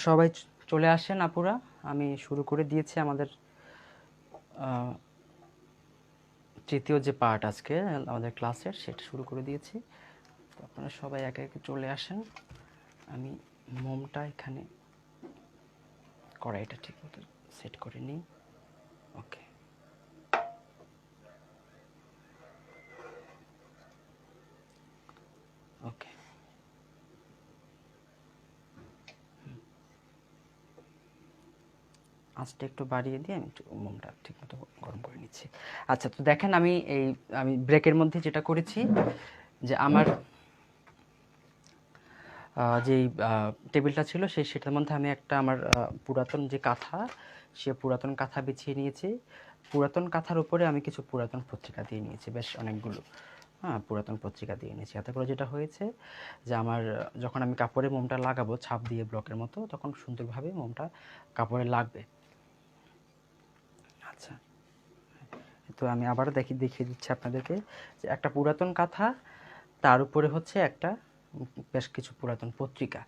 সবাই চলে আসেন আপুরা, আমি শুরু করে দিয়েছি আমাদের তৃতীয় যে পার্ট আজকে আমাদের ক্লাসের, সেটা শুরু করে দিয়েছি। তো আপনারা সবাই একে একে চলে আসেন। আমি মোমটা এখানে কড়াইটা ঠিক মতো সেট করে নিই। ওকে, ওকে। আঁচটা একটু বাড়িয়ে দিয়ে আমি একটু মোমটা ঠিক মতো গরম করে নিচ্ছি। আচ্ছা, তো দেখেন আমি ব্রেকের মধ্যে যেটা করেছি, যে আমার যেই টেবিলটা ছিল সেটার মধ্যে আমি একটা আমার পুরাতন যে কাঁথা, সে পুরাতন কাঁথা বিছিয়ে নিয়েছি। পুরাতন কাঁথার উপরে আমি কিছু পুরাতন পত্রিকা দিয়ে নিয়েছি, বেশ অনেকগুলো। হ্যাঁ, পুরাতন পত্রিকা দিয়ে নিয়েছি। এতে করে যেটা হয়েছে যে আমার যখন আমি কাপড়ে মোমটা লাগাবো ছাপ দিয়ে ব্লকের মতো, তখন সুন্দরভাবে মোমটা কাপড়ে লাগবে। আচ্ছা, তো আমি আবারও দেখিয়ে দিচ্ছি আপনাদেরকে যে একটা পুরাতন কাঁথা, তার উপরে হচ্ছে একটা বেশ কিছু পুরাতন পত্রিকা।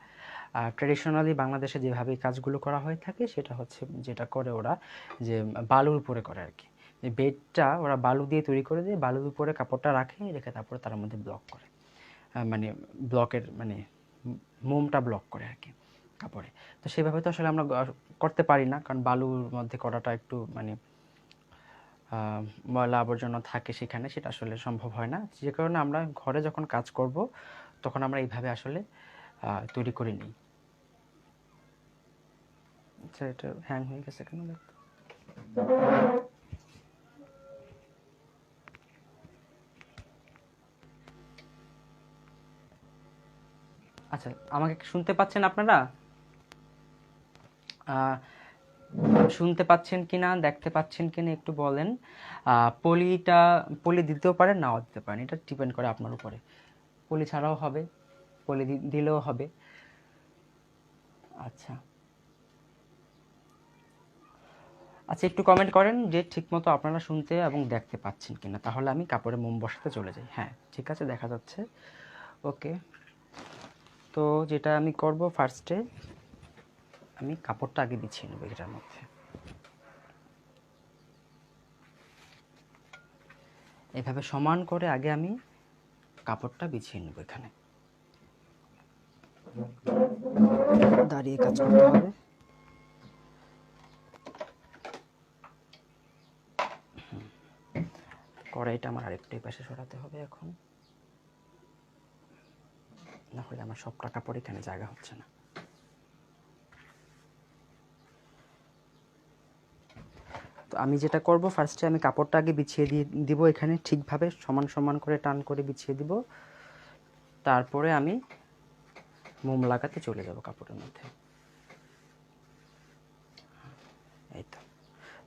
ট্র্যাডিশনালি বাংলাদেশে যেভাবে এই কাজগুলো করা হয়ে থাকে, সেটা হচ্ছে যেটা করে ওরা, যে বালুর উপরে করে আর কি। যে বেডটা ওরা বালু দিয়ে তৈরি করে দিয়ে বালুর উপরে কাপড়টা রেখে তারপরে তার মধ্যে ব্লক করে, মানে ব্লকের মানে মোমটা ব্লক করে আর কি কাপড়ে। তো সেভাবে তো আসলে আমরা করতে পারি না, কারণ বালুর মধ্যে করাটা একটু মানে ময়লা আবর্জনা থাকে সেখানে, সেটা আসলে সম্ভব হয় না। যে কারণে আমরা ঘরে যখন কাজ করব তখন আমরা এইভাবে আসলে তৈরি করে নিই। আচ্ছা, এটা হ্যাং হয়ে গেছে কেন দেখতে? আচ্ছা, আমাকে শুনতে পাচ্ছেন আপনারা? শুনতে পাচ্ছেন কিনা, দেখতে পাচ্ছেন কিনা একটু বলেন। পলি দিতেও পারেন, নাও দিতে পারেন, এটা ডিপেন্ড করে আপনার উপরে। পলি ছাড়াও হবে, পলি দিলেও হবে। আচ্ছা, আচ্ছা, একটু কমেন্ট করেন যে ঠিকমতো আপনারা শুনতে এবং দেখতে পাচ্ছেন কিনা, তাহলে আমি কাপড়ে মোম বসাতে চলে যাই। হ্যাঁ, ঠিক আছে, দেখা যাচ্ছে। ওকে, তো যেটা আমি করব, ফার্স্টে আমি কাপড়টা আগে বিছিয়ে নেব এটার মধ্যে। এভাবে সমান করে আগে আমি কাপড়টা বিছিয়ে নেব। এখানে দাঁড়িয়ে কাজ করতে হবে। কড়াইটা আমার আরেকটু এই পাশে সরাতে হবে এখন, না হলে আমার সবটা কাপড় এখানে জায়গা হচ্ছে না। তো আমি যেটা করব, ফার্স্টে আমি কাপড়টা আগে বিছিয়ে দিব এখানে, ঠিকভাবে সমান সমান করে টান করে বিছিয়ে দিব। তারপরে আমি মোম লাগাতে চলে যাব কাপড়ের মধ্যে। এই তো।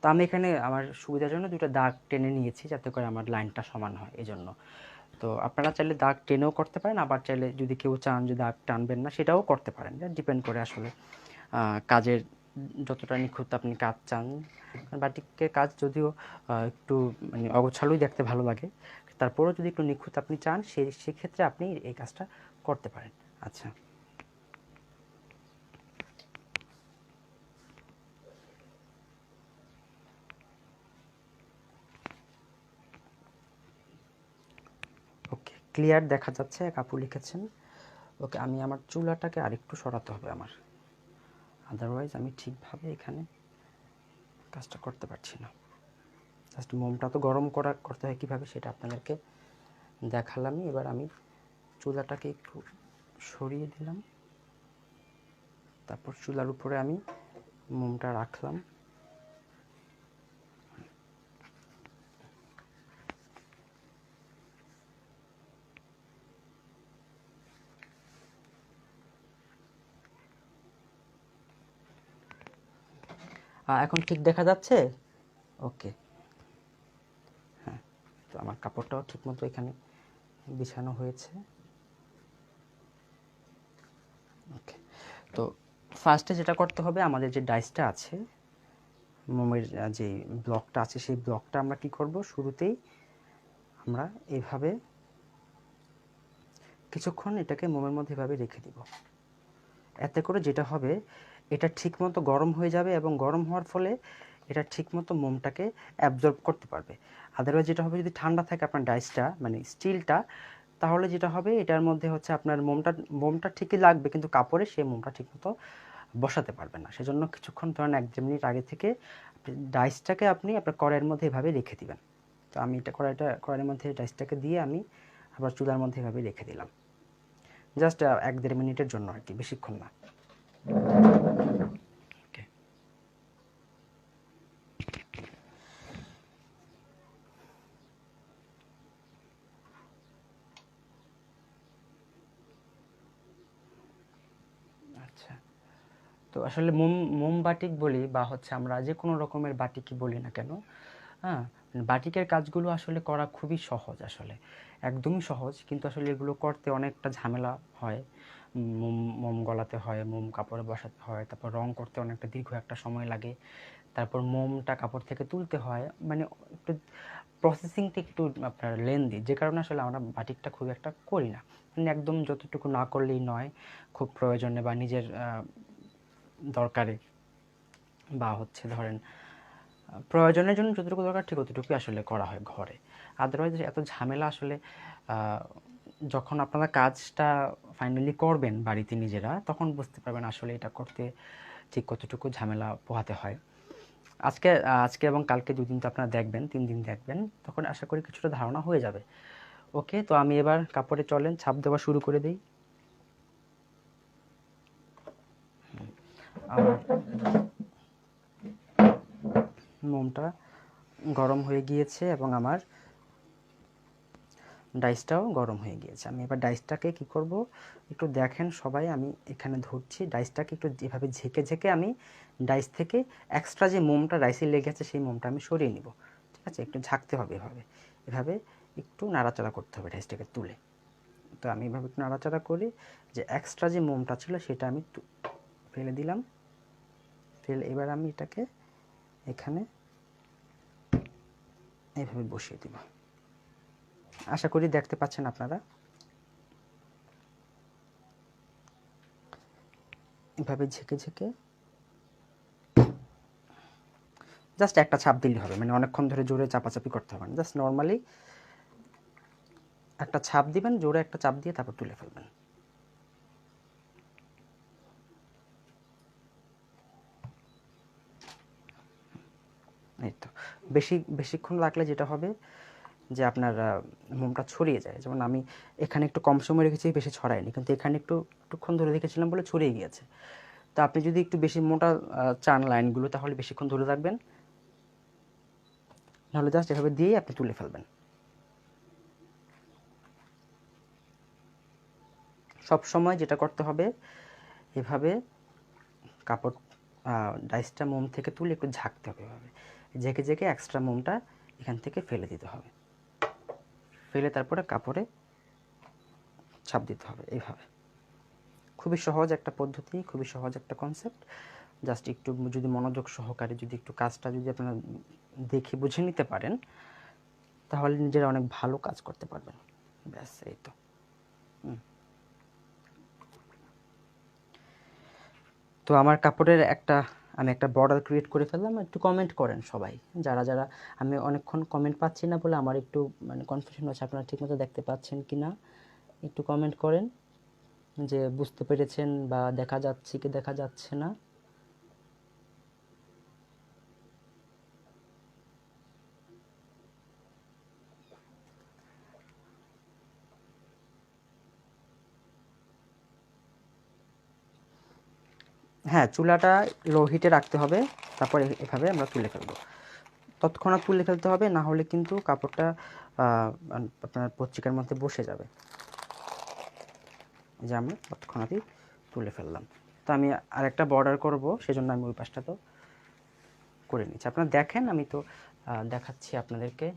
তো আমি এখানে আমার সুবিধার জন্য দুটো দাগ টেনে নিয়েছি, যাতে করে আমার লাইনটা সমান হয়, এই জন্য। তো আপনারা চাইলে দাগ টেনেও করতে পারেন, আবার চাইলে যদি কেউ চান যে দাগ টানবেন না, সেটাও করতে পারেন। ডিপেন্ড করে আসলে কাজের যতটা নিখুঁত আপনি কাজ চান। বাটিকের কাজ যদিও একটু মানে অগোছালোই দেখতে ভালো লাগে, তারপরেও যদি একটু নিখুঁত আপনি চান, সেক্ষেত্রে আপনি এই কাজটা করতে পারেন। আচ্ছা, ওকে, ক্লিয়ার দেখা যাচ্ছে, এক আপু লিখেছেন। ওকে, আমি আমার চুলাটাকে আরেকটু সরাতে হবে আমার, আদারওয়াইজ আমি ঠিকভাবে এখানে কাজটা করতে পারছি না। জাস্ট মোমটা তো গরম করতে হয় কীভাবে, সেটা আপনাদেরকে দেখালামই। এবার আমি চুলাটাকে একটু সরিয়ে দিলাম, তারপর চুলার উপরে আমি মোমটা রাখলাম। এখন ঠিক দেখা যাচ্ছে? ওকে, হ্যাঁ। তো আমার কাপড়টাও ঠিকমতো এখানে বিছানো হয়েছে। ওকে, তো ফার্স্টে যেটা করতে হবে, আমাদের যে ডাইসটা আছে, মোমের যে ব্লকটা আছে, সেই ব্লকটা আমরা কি করব, শুরুতেই আমরা এইভাবে কিছুক্ষণ এটাকে মোমের মধ্যে এভাবে রেখে দিব। এতে করে যেটা হবে, এটা ঠিকমতো গরম হয়ে যাবে এবং গরম হওয়ার ফলে এটা ঠিকমতো মোমটাকে অ্যাবজর্ব করতে পারবে। আদারওয়াইজ যেটা হবে, যদি ঠান্ডা থাকে আপনার ডাইসটা মানে স্টিলটা, তাহলে যেটা হবে এটার মধ্যে হচ্ছে আপনার মোমটা ঠিকই লাগবে, কিন্তু কাপড়ে সেই মোমটা ঠিকমতো বসাতে পারবে না। সেজন্য কিছুক্ষণ ধরেন 1-2 মিনিট আগে থেকে ডাইসটাকে আপনি আপনার কড়াইয়ের মধ্যে এভাবে রেখে দিবেন। তো আমি এটা কড়াইয়ের মধ্যে ডাইসটাকে দিয়ে আমি আবার চুলার মধ্যে এভাবে রেখে দিলাম, জাস্ট 1-1.5 মিনিটের জন্য আর কি, বেশিক্ষণ না। ওকে, আচ্ছা। তো আসলে মোম বাটিক বলি বা হচ্ছে আমরা যে কোনো রকমের বাটিকই বলি না কেন, হ্যাঁ, বাটিকের কাজগুলো আসলে করা খুবই সহজ, আসলে একদমই সহজ, কিন্তু আসলে এগুলো করতে অনেকটা ঝামেলা হয়। মোম মোম গলাতে হয়, মোম কাপড়ে বসাতে হয়, তারপর রং করতে অনেকটা দীর্ঘ একটা সময় লাগে, তারপর মোমটা কাপড় থেকে তুলতে হয়, মানে একটু প্রসেসিংটা একটু আপনার লেন্দি, যে কারণে আসলে আমরা বাটিকটা খুব একটা করি না। মানে একদম যতটুকু না করলেই নয়, খুব প্রয়োজনে বা নিজের দরকারে বা হচ্ছে ধরেন প্রয়োজনের জন্য যতটুকু দরকার ঠিক ততটুকুই আসলে করা হয় ঘরে। আদারওয়াইজ এত ঝামেলা আসলে যখন আপনারা কাজটা ফাইনালি করবেন বাড়িতে নিজেরা, তখন বুঝতে পারবেন আসলে এটা করতে ঠিক কতটুকু ঝামেলা পোহাতে হয়। আজকে এবং কালকে 2 দিন তো আপনারা দেখবেন, 3 দিন দেখবেন, তখন আশা করি কিছুটা ধারণা হয়ে যাবে। ওকে, তো আমি এবার কাপড়ে চলেন ছাপ দেওয়া শুরু করে দিই। আমার মোমটা গরম হয়ে গিয়েছে এবং আমার ডাইসটাও গরম হয়ে গিয়েছে। আমি এবার ডাইসটাকে কি করব, একটু দেখেন সবাই, আমি এখানে ধরছি ডাইসটাকে একটু যেভাবে ঝেঁকে ঝেঁকে আমি ডাইস থেকে এক্সট্রা যে মোমটা ডাইসে লেগে আছে সেই মোমটা আমি সরিয়ে নিব। ঠিক আছে, একটু ঝাঁকতে হবে এভাবে, এভাবে একটু নাড়াচাড়া করতে হবে ডাইসটাকে তুলে। তো আমি এভাবে একটু নাড়াচাড়া করি, যে এক্সট্রা যে মোমটা ছিল সেটা আমি ফেলে দিলাম। ফেলে এবার আমি এটাকে এখানে এইভাবে বসিয়ে দিব। আশা করি দেখতে পাচ্ছেন আপনারা, এভাবে ঝেঁকে ঝেঁকে জাস্ট একটা ছাপ দিলেই হবে, মানে অনেকক্ষণ ধরে জোরে চাপাচাপি করতে হবে না, জাস্ট নর্মালি একটা ছাপ দিবেন, জোরে একটা চাপ দিয়ে তারপর তুলে ফেলবেন। এই তো, বেশিক্ষণ রাখলে যেটা হবে যে আপনার মোমটা ছড়িয়ে যায়। যেমন আমি এখানে একটু কম সময় রেখেছি, বেশি ছড়ায়নি, কিন্তু এখানে একটুক্ষণ ধরে রেখেছিলাম বলে ছড়িয়ে গিয়েছে। তো আপনি যদি একটু বেশি মোটা চান লাইনগুলো, তাহলে বেশিক্ষণ ধরে রাখবেন, নাহলে জাস্ট এভাবে দিয়েই আপনি তুলে ফেলবেন। সব সময় যেটা করতে হবে, এভাবে কাপড় ডাইসটা মোম থেকে তুলে একটু ঝাঁকতে হবে, এভাবে ঝেঁকে ঝেঁকে এক্সট্রা মোমটা এখান থেকে ফেলে দিতে হবে, ফেলে তারপরে কাপড়ে ছাপ দিতে হবে। এইভাবে খুবই সহজ একটা পদ্ধতি, খুবই সহজ একটা কনসেপ্ট। জাস্ট একটু যদি মনোযোগ সহকারে যদি একটু কাজটা যদি আপনারা দেখে বুঝে নিতে পারেন, তাহলে নিজেরা অনেক ভালো কাজ করতে পারবেন। ব্যাস, এই তো। তো আমার কাপড়ের আমি একটা বর্ডার ক্রিয়েট করে ফেললাম। একটু কমেন্ট করেন সবাই, যারা যারা, আমি অনেকক্ষণ কমেন্ট পাচ্ছি না বলে আমার একটু মানে কনফিউশন হচ্ছে, আপনারা ঠিকমতো দেখতে পাচ্ছেন কি না একটু কমেন্ট করেন, যে বুঝতে পেরেছেন বা দেখা যাচ্ছে কি দেখা যাচ্ছে না। হ্যাঁ, চুলাটা লো হিটে রাখতে হবে, তারপর এভাবে আমরা তুলে ফেলবো। তৎক্ষণাৎ তুলে ফেলতে হবে, না হলে কিন্তু কাপড়টা আপনার পত্রিকার মধ্যে বসে যাবে। যে আমরা তৎক্ষণাৎই তুলে ফেললাম। তো আমি আরেকটা বর্ডার করব, সেজন্য আমি ওই পাশটা তো করে নিচ্ছি। আপনারা দেখেন, আমি তো দেখাচ্ছি আপনাদেরকে।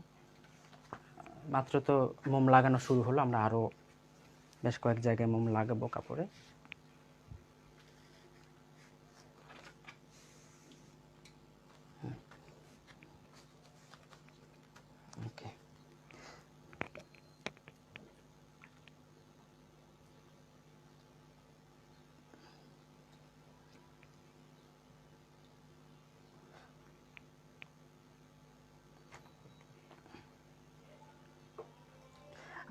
মাত্র তো মোম লাগানো শুরু হলো, আমরা আরও বেশ কয়েক জায়গায় মোম লাগাবো কাপড়ে। ওকে,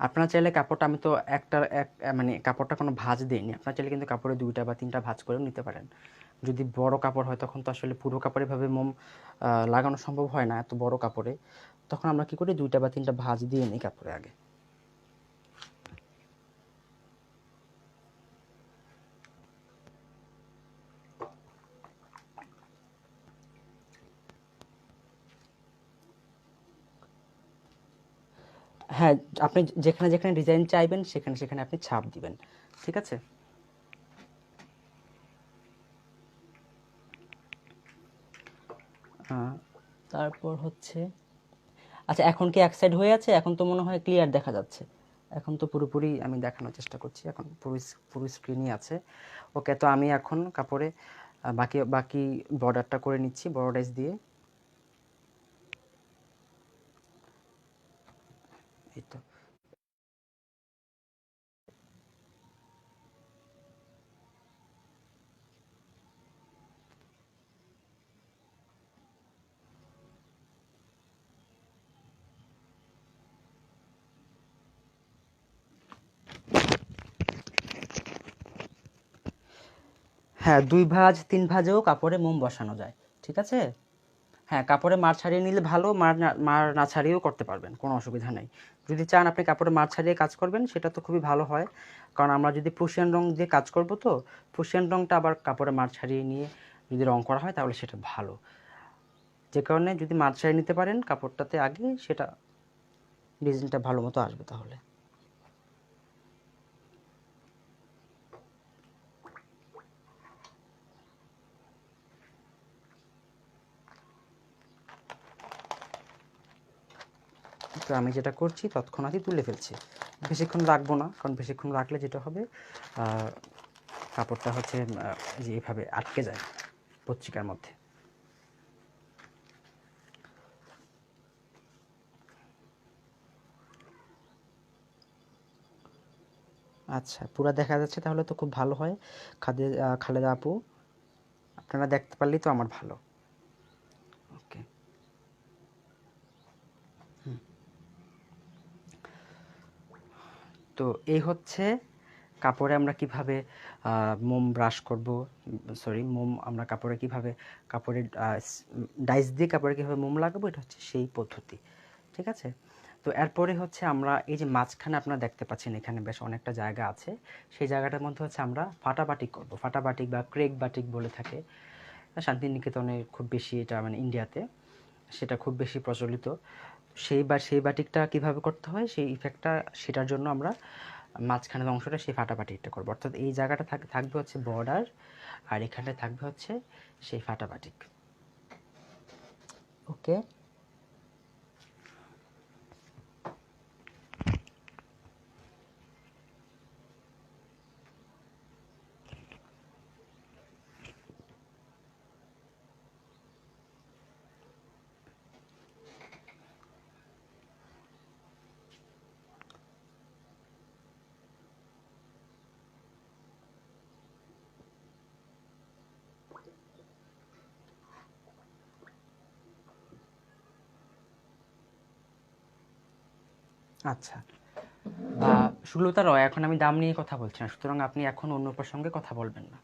আপনার চাইলে কাপড়টা, আমি তো মানে কাপড়টা কোনো ভাঁজ দিইনি, আপনার চাইলে কিন্তু কাপড়ে 2টা বা 3টা ভাঁজ করেও নিতে পারেন। যদি বড় কাপড় হয় তখন তো আসলে পুরো কাপড়ে এভাবে মোম লাগানো সম্ভব হয় না এত বড় কাপড়ে, তখন আমরা কি করি 2টা বা 3টা ভাঁজ দিয়ে নিই কাপড়ে আগে। হ্যাঁ, আপনি যেখানে যেখানে ডিজাইন চাইবেন সেখানে সেখানে আপনি ছাপ দিবেন, ঠিক আছে। তারপর হচ্ছে, আচ্ছা এখন কি এক সাইড হয়ে আছে? এখন তো মনে হয় ক্লিয়ার দেখা যাচ্ছে। এখন তো পুরোপুরি আমি দেখানোর চেষ্টা করছি, এখন পুরো স্ক্রিনই আছে। ওকে, তো আমি এখন কাপড়ে বাকি বাকি বর্ডারটা করে নিচ্ছি বর্ডারাইজ দিয়ে। এই তো। হ্যাঁ, 2 ভাঁজ 3 ভাঁজেও কাপড়ে মোম বসানো যায়, ঠিক আছে। হ্যাঁ, কাপড়ে মার ছাড়িয়ে নিলে ভালো, মার না ছাড়িয়েও করতে পারবেন, কোনো অসুবিধা নেই। যদি চান আপনি কাপড়ে মার ছাড়িয়ে কাজ করবেন সেটা তো খুবই ভালো হয়, কারণ আমরা যদি প্রুশিয়ান রং দিয়ে কাজ করব, তো প্রুশিয়ান রংটা আবার কাপড়ে মার ছাড়িয়ে নিয়ে যদি রং করা হয় তাহলে সেটা ভালো। যে কারণে যদি মার ছাড়িয়ে নিতে পারেন কাপড়টাতে আগে, সেটা ডিজাইনটা ভালো মতো আসবে তাহলে। তো আমি যেটা করছি তৎক্ষণাৎই তুলে ফেলছি, বেশিক্ষণ রাখবো না, কারণ বেশিক্ষণ রাখলে যেটা হবে কাপড়টা হচ্ছে যে এইভাবে আটকে যায় পত্রিকার মধ্যে। আচ্ছা, পুরা দেখা যাচ্ছে তাহলে তো খুব ভালো হয়। খালেদা আপু, আপনারা দেখতে পারলেই তো আমার ভালো। ওকে, তো এই হচ্ছে কাপড়ে আমরা কিভাবে মোম ব্রাশ করব, সরি মোম আমরা কাপড়ে কিভাবে, কাপড়ে ডাইস দিয়ে কাপড়ে কিভাবে মোম লাগাবো, এটা হচ্ছে সেই পদ্ধতি, ঠিক আছে। তো এরপরে হচ্ছে আমরা এই যে মাঝখানে আপনারা দেখতে পাচ্ছেন এখানে বেশ অনেকটা জায়গা আছে, সেই জায়গাটার মধ্যে হচ্ছে আমরা ফাটা বাটিক করব। ফাটা বাটিক বা ক্রেক বাটিক বলে থাকে, শান্তিনিকেতনে খুব বেশি, এটা মানে ইন্ডিয়াতে সেটা খুব বেশি প্রচলিত। সেই বাটিকটা কিভাবে করতে হয়, সেই ইফেক্টটা, সেটার জন্য আমরা মাঝখানের অংশটা সেই ফাটা বাটিকটা করবো। অর্থাৎ এই জায়গাটা থাকবে হচ্ছে বর্ডার, আর এখানটায় থাকবে হচ্ছে সেই ফাটা বাটিক। ওকে, আচ্ছা। সুলতা রয়, এখন আমি দাম নিয়ে কথা বলছি না, সুতরাং আপনি এখন অন্য প্রসঙ্গে কথা বলবেন না।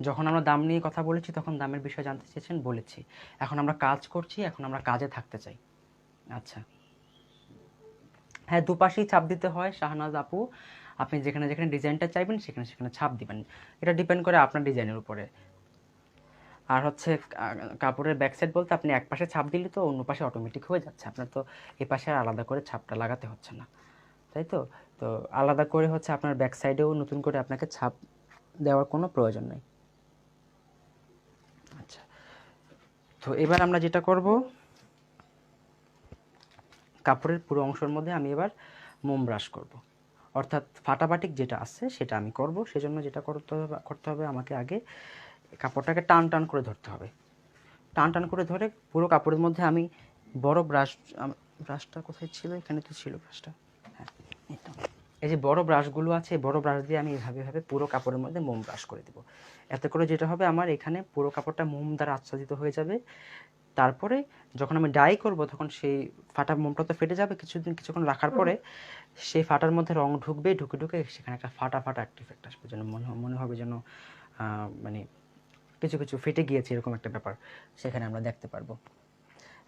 যখন আমরা দাম নিয়ে কথা বলেছি তখন দামের বিষয়ে জানতে চেয়েছেন, বলেছি। এখন আমরা কাজ করছি, এখন আমরা কাজে থাকতে চাই। আচ্ছা, হ্যাঁ, দুপাশেই ছাপ দিতে হয় শাহনাজ আপু। আপনি যেখানে যেখানে ডিজাইনটা চাইবেন সেখানে সেখানে ছাপ দিবেন, এটা ডিপেন্ড করে আপনার ডিজাইনের উপরে। আর হচ্ছে কাপড়ের ব্যাক সাইড বলতে আপনি এক পাশে ছাপ দিলে তো অন্য পাশে অটোমেটিক হয়ে যাচ্ছে, আপনার তো এ পাশে আর আলাদা করে ছাপটা লাগাতে হচ্ছে না, তাই তো। তো আলাদা করে হচ্ছে আপনার ব্যাক সাইডেও নতুন করে আপনাকে ছাপ দেওয়ার কোনো প্রয়োজন নেই। আচ্ছা, তো এবার আমরা যেটা করব, কাপড়ের পুরো অংশের মধ্যে আমি এবার মোম ব্রাশ করব, অর্থাৎ ফাটাবাটিক যেটা আছে সেটা আমি করব। সেজন্য যেটা করতে হবে আমাকে আগে কাপড়টাকে টান টান করে ধরতে হবে। টান টান করে ধরে পুরো কাপড়ের মধ্যে আমি বড় ব্রাশটা কোথায় ছিল, এখানে তো ছিল ব্রাশটা, হ্যাঁ এই তো। এই যে বড় ব্রাশগুলো আছে, বড় ব্রাশ দিয়ে আমি এভাবে এভাবে পুরো কাপড়ের মধ্যে মোম ব্রাশ করে দেবো। এতে করে যেটা হবে, আমার এখানে পুরো কাপড়টা মোম দ্বারা আচ্ছাদিত হয়ে যাবে। তারপরে যখন আমি ডাই করব তখন সেই ফাটা মোমটা তো ফেটে যাবে, কিছুক্ষণ রাখার পরে সেই ফাটার মধ্যে রং ঢুকবে, ঢুকে ঢুকে সেখানে একটা ফাটা ফাটা একটা ইফেক্ট আসবে, যেন মনে হবে যেন মানে কিছু কিছু ফেটে গিয়েছে এরকম একটা ব্যাপার সেখানে আমরা দেখতে পারবো।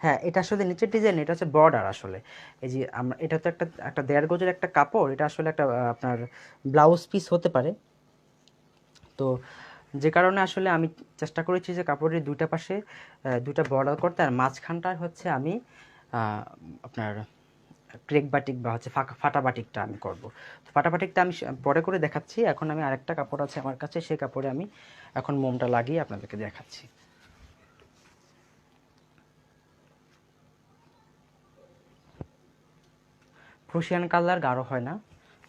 হ্যাঁ, এটা আসলে নিচের ডিজাইন, এটা হচ্ছে বর্ডার আসলে। এই যে আমরা এটা তো একটা একটা 1.5 গজের একটা কাপড়, এটা আসলে একটা আপনার ব্লাউজ পিস হতে পারে। তো যে কারণে আসলে আমি চেষ্টা করেছি যে কাপড়ের দুইটা পাশে দুইটা বর্ডার করতে, আর মাঝখানটা হচ্ছে আমি আপনার ক্রেক বাটিক বা হচ্ছে ফাটা বাটিকটা আমি করব। তো ফাটা বাটিকটা আমি পরে করে দেখাচ্ছি। এখন আমি আরেকটা কাপড় আছে আমার কাছে, সেই কাপড়ে আমি এখন মোমটা লাগিয়ে আপনাদেরকে দেখাচ্ছি। প্রুশিয়ান কালার গাঢ় হয় না,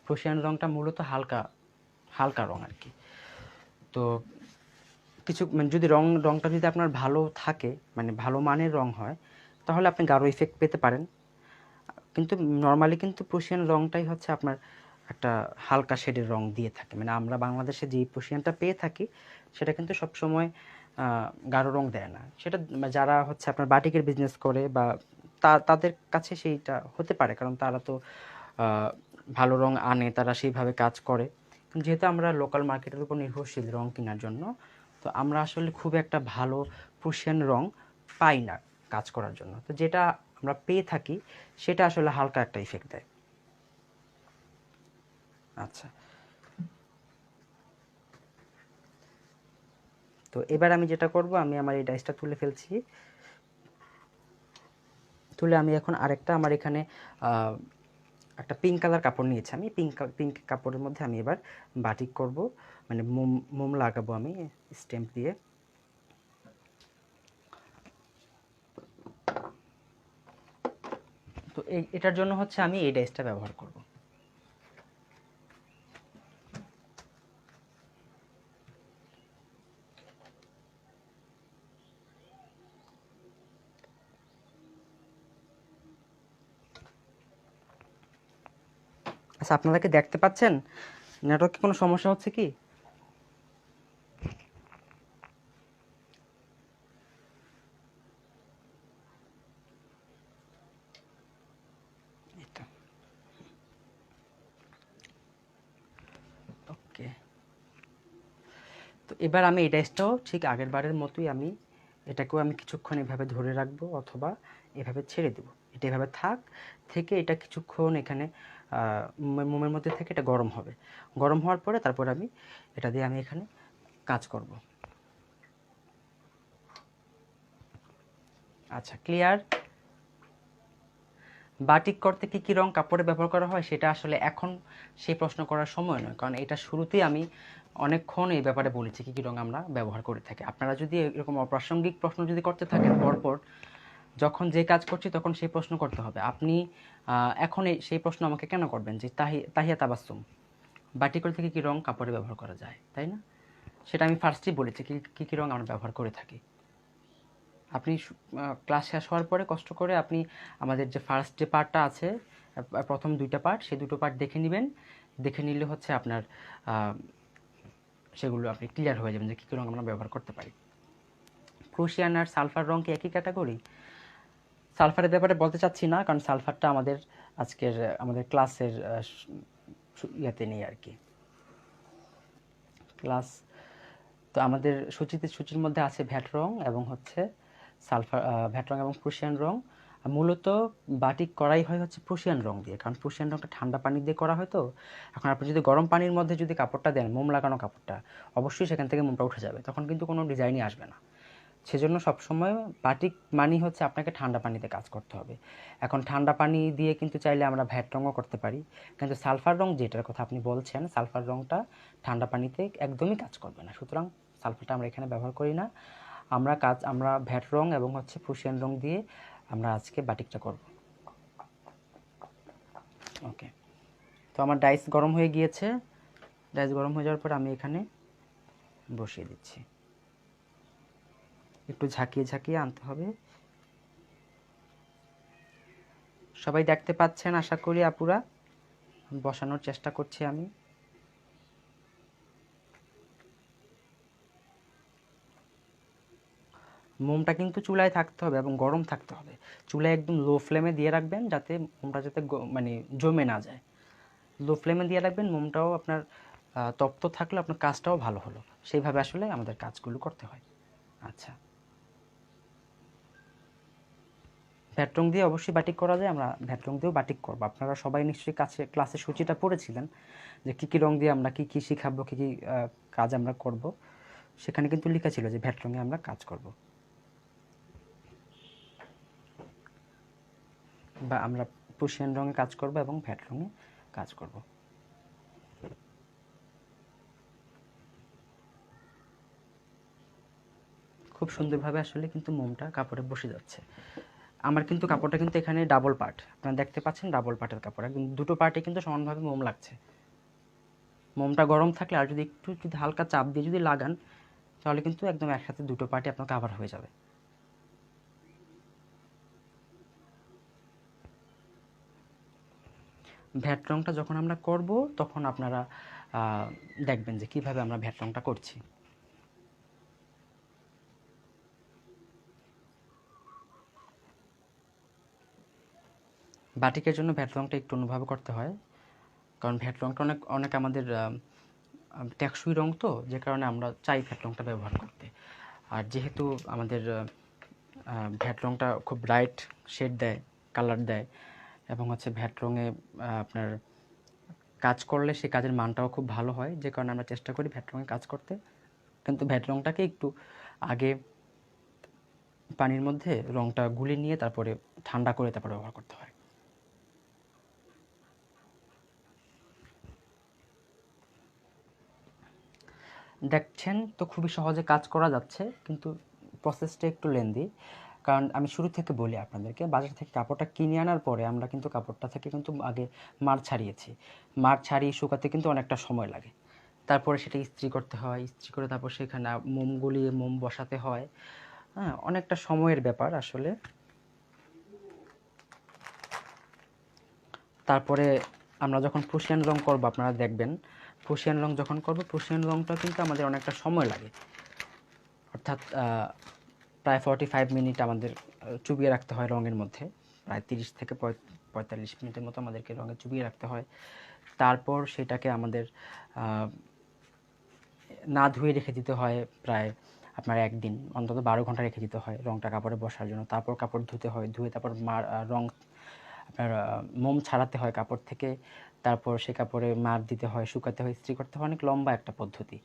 প্রুশিয়ান রংটা মূলত হালকা হালকা রং আর কি। তো কিছু মানে যদি রংটা যদি আপনার ভালো থাকে, মানে ভালো মানের রং হয়, তাহলে আপনি গাঢ় ইফেক্ট পেতে পারেন। কিন্তু নর্মালি কিন্তু প্রুশিয়ান রংটাই হচ্ছে আপনার একটা হালকা শেডের রং দিয়ে থাকে, মানে আমরা বাংলাদেশে যে প্রুশিয়ানটা পেয়ে থাকি সেটা কিন্তু সবসময় গাঢ় রং দেয় না। সেটা যারা হচ্ছে আপনার বাটিকের বিজনেস করে বা তাদের কাছে সেইটা হতে পারে, কারণ তারা তো ভালো রং আনে, তারা সেইভাবে কাজ করে। যেহেতু আমরা লোকাল মার্কেটের উপর নির্ভরশীল রং কেনার জন্য, তো আমরা আসলে খুব একটা ভালো প্রুশিয়ান রং পাই না কাজ করার জন্য। তো যেটা আমরা পেয়ে থাকি সেটা আসলে হালকা একটা ইফেক্ট দেয়। আচ্ছা, তো এবার আমি যেটা করব, আমি আমার এই ডাইসটা তুলে ফেলছি। তুলে আমি এখন আরেকটা আমার এখানে একটা পিঙ্ক কালার কাপড় নিয়েছি, আমি পিঙ্ক কাপড়ের মধ্যে আমি এবার বাটিক করব, মানে মোম লাগাবো আমি স্টেম্প দিয়ে। তো এটার জন্য হচ্ছে আমি এই ডাইসটা ব্যবহার করব। আচ্ছা, আপনারা কি দেখতে পাচ্ছেন? নেটওয়ার্কে কোনো সমস্যা হচ্ছে কি? ওকে, তো এবার আমি এই ডাইসটাও ঠিক আগের বারের মতোই আমি এটাকেও আমি কিছুক্ষণ এভাবে ধরে রাখবো অথবা এভাবে ছেড়ে দেবো। এটা এভাবে থেকে এটা কিছুক্ষণ এখানে মোমের মধ্যে থেকে এটা গরম হবে। গরম হওয়ার পরে তারপর আমি এটা দিয়ে আমি এখানে কাজ করব। আচ্ছা, ক্লিয়ার? বাটিক করতে কী কী রং কাপড়ে ব্যবহার করা হয় সেটা আসলে এখন সেই প্রশ্ন করার সময় নয়, কারণ এটা শুরুতেই আমি অনেকক্ষণ এই ব্যাপারে বলেছি কী কী রং আমরা ব্যবহার করে থাকি। আপনারা যদি এরকম অপ্রাসঙ্গিক প্রশ্ন যদি করতে থাকেন পরপর, যখন যে কাজ করছি তখন সেই প্রশ্ন করতে হবে। আপনি এখন সেই প্রশ্ন আমাকে কেন করবেন যে তাহিয়া তাবাসসুম বাটিক করতে কী কী রং কাপড়ে ব্যবহার করা যায়, তাই না? সেটা আমি ফার্স্টেই বলেছি কী কী রং আমরা ব্যবহার করে থাকি। আপনি ক্লাস শেষ হওয়ার পরে কষ্ট করে আপনি আমাদের যে ফার্স্ট যে পার্টটা আছে, প্রথম দুইটা পার্ট, সেই দুটো পার্ট দেখে নেবেন। দেখে নিলে হচ্ছে আপনার সেগুলো আপনি ক্লিয়ার হয়ে যাবেন যে কী কী রং আমরা ব্যবহার করতে পারি। ক্রুশিয়ান আর সালফার রং কি একই ক্যাটাগরি? সালফারের ব্যাপারে বলতে চাচ্ছি না, কারণ সালফারটা আমাদের ক্লাসের ইয়েতে নেই আর কি। ক্লাস তো আমাদের সূচির মধ্যে আছে ভ্যাট রং এবং হচ্ছে ভ্যাট রং এবং প্রুশিয়ান রং। মূলত বাটিক করাই হয় হচ্ছে প্রুশিয়ান রং দিয়ে, কারণ প্রুশিয়ান রংটা ঠান্ডা পানি দিয়ে করা হয়। তো এখন আপনি যদি গরম পানির মধ্যে যদি কাপড়টা দেন, মোম লাগানো কাপড়টা, অবশ্যই সেখান থেকে মোমটা উঠে যাবে, তখন কিন্তু কোনো ডিজাইনই আসবে না। সেজন্য সবসময় বাটিক মানি হচ্ছে আপনাকে ঠান্ডা পানিতে কাজ করতে হবে। এখন ঠান্ডা পানি দিয়ে কিন্তু চাইলে আমরা ভ্যাট রঙও করতে পারি, কিন্তু সালফার রং যেটার কথা আপনি বলছেন, সালফার রংটা ঠান্ডা পানিতে একদমই কাজ করবে না। সুতরাং সালফারটা আমরা এখানে ব্যবহার করি না। আমরা ভ্যাট রং এবং হচ্ছে প্রুশিয়ান রং দিয়ে আমরা আজকে বাটিকটা করব। ওকে, তো আমার ডাইস গরম হয়ে গিয়েছে। ডাইস গরম হয়ে যাওয়ার পর আমি এখানে বসিয়ে দিচ্ছি। একটু ঝাঁকিয়ে ঝাঁকিয়ে আনতে হবে। সবাই দেখতে পাচ্ছেন আশা করি আপুরা? বসানোর চেষ্টা করছি আমি। মোমটা কিন্তু চুলায় থাকতে হবে এবং গরম থাকতে হবে। চুলায় একদম লো ফ্লেমে দিয়ে রাখবেন, যাতে মোমটা যাতে মানে জমে না যায়। লো ফ্লেমে দিয়ে রাখবেন, মোমটাও আপনার তপ্ত থাকলে আপনার কাজটাও ভালো হলো। সেইভাবে আসলে আমাদের কাজগুলো করতে হয়। আচ্ছা, ভ্যাট রং দিয়ে অবশ্যই বাটিক করা যায়, আমরা ভ্যাট রং দিয়েও বাটিক করবো। আপনারা সবাই নিশ্চয়ই ক্লাসের সূচিটা পড়েছিলেন যে কী কী রং দিয়ে আমরা কী কী শিখাবো, কী কী কাজ আমরা করব। সেখানে কিন্তু লেখা ছিল যে ভ্যাট রঙে আমরা কাজ করব, বা আমরা প্রুশিয়ান রঙে কাজ করব এবং ভ্যাট রঙে কাজ করব। খুব সুন্দরভাবে আসলে কিন্তু মোমটা কাপড়ে বসে যাচ্ছে। আমার কিন্তু কাপড়টা কিন্তু এখানে ডাবল পার্ট, আপনারা দেখতে পাচ্ছেন ডাবল পার্টের কাপড়, একদম দুটো পার্টে কিন্তু সমানভাবে মোম লাগছে। মোমটা গরম থাকলে আর যদি হালকা চাপ দিয়ে যদি লাগান, তাহলে কিন্তু একদম একসাথে দুটো পার্টে আপনার কাভার হয়ে যাবে। ভ্যাট রংটা যখন আমরা করব তখন আপনারা দেখবেন যে কিভাবে আমরা ভ্যাট রংটা করছি। বাটিকের জন্য ভ্যাট রংটা একটু অন্যভাবে করতে হয়, কারণ ভ্যাট রংটা অনেক অনেক আমাদের টেকসই রং, তো যে কারণে আমরা চাই ভ্যাট রংটা ব্যবহার করতে। আর যেহেতু আমাদের ভ্যাট রংটা খুব ব্রাইট শেড দেয়, কালার দেয়, এবং হচ্ছে ভ্যাট রঙে আপনার কাজ করলে সেই কাজের মানটাও খুব ভালো হয়, যে কারণে আমরা চেষ্টা করি ভ্যাট রঙে কাজ করতে। কিন্তু ভ্যাট রংটাকে একটু আগে পানির মধ্যে রংটা গুলে নিয়ে তারপরে ঠান্ডা করে তারপরে ব্যবহার করতে হয়। দেখছেন তো খুবই সহজে কাজ করা যাচ্ছে, কিন্তু প্রসেসটা একটু লেন্দি। কারণ আমি শুরু থেকে বলি আপনাদেরকে, বাজার থেকে কাপড়টা কিনে আনার পরে আমরা কিন্তু কাপড়টা থেকে কিন্তু আগে মার ছাড়িয়েছি। মার ছাড়িয়ে শুকাতে কিন্তু অনেকটা সময় লাগে। তারপরে সেটা ইস্ত্রি করতে হয়, ইস্ত্রি করে তারপর সেখানে মোম গলিয়ে মোম বসাতে হয়। হ্যাঁ, অনেকটা সময়ের ব্যাপার আসলে। তারপরে আমরা যখন প্রুশিয়ান রং করবো, আপনারা দেখবেন প্রুশিয়ান রং যখন করবো, প্রুশিয়ান রংটা কিন্তু আমাদের অনেকটা সময় লাগে। অর্থাৎ প্রায় 45 মিনিট আমাদের চুবিয়ে রাখতে হয় রঙের মধ্যে, প্রায় 30 থেকে 45 মিনিটের মতো আমাদেরকে রঙে চুবিয়ে রাখতে হয়। তারপর সেটাকে আমাদের না ধুয়ে রেখে দিতে হয় প্রায় আপনার একদিন, অন্তত 12 ঘন্টা রেখে দিতে হয় রঙটা কাপড়ে বসার জন্য। তারপর কাপড় ধুতে হয়, ধুয়ে তারপর রং আপনার মোম ছাড়াতে হয় কাপড় থেকে। তারপর সে কাপড়ে মার দিতে হয়, শুকাতে হয়, ইস্ত্রি করতে হয়, অনেক লম্বা একটা পদ্ধতি।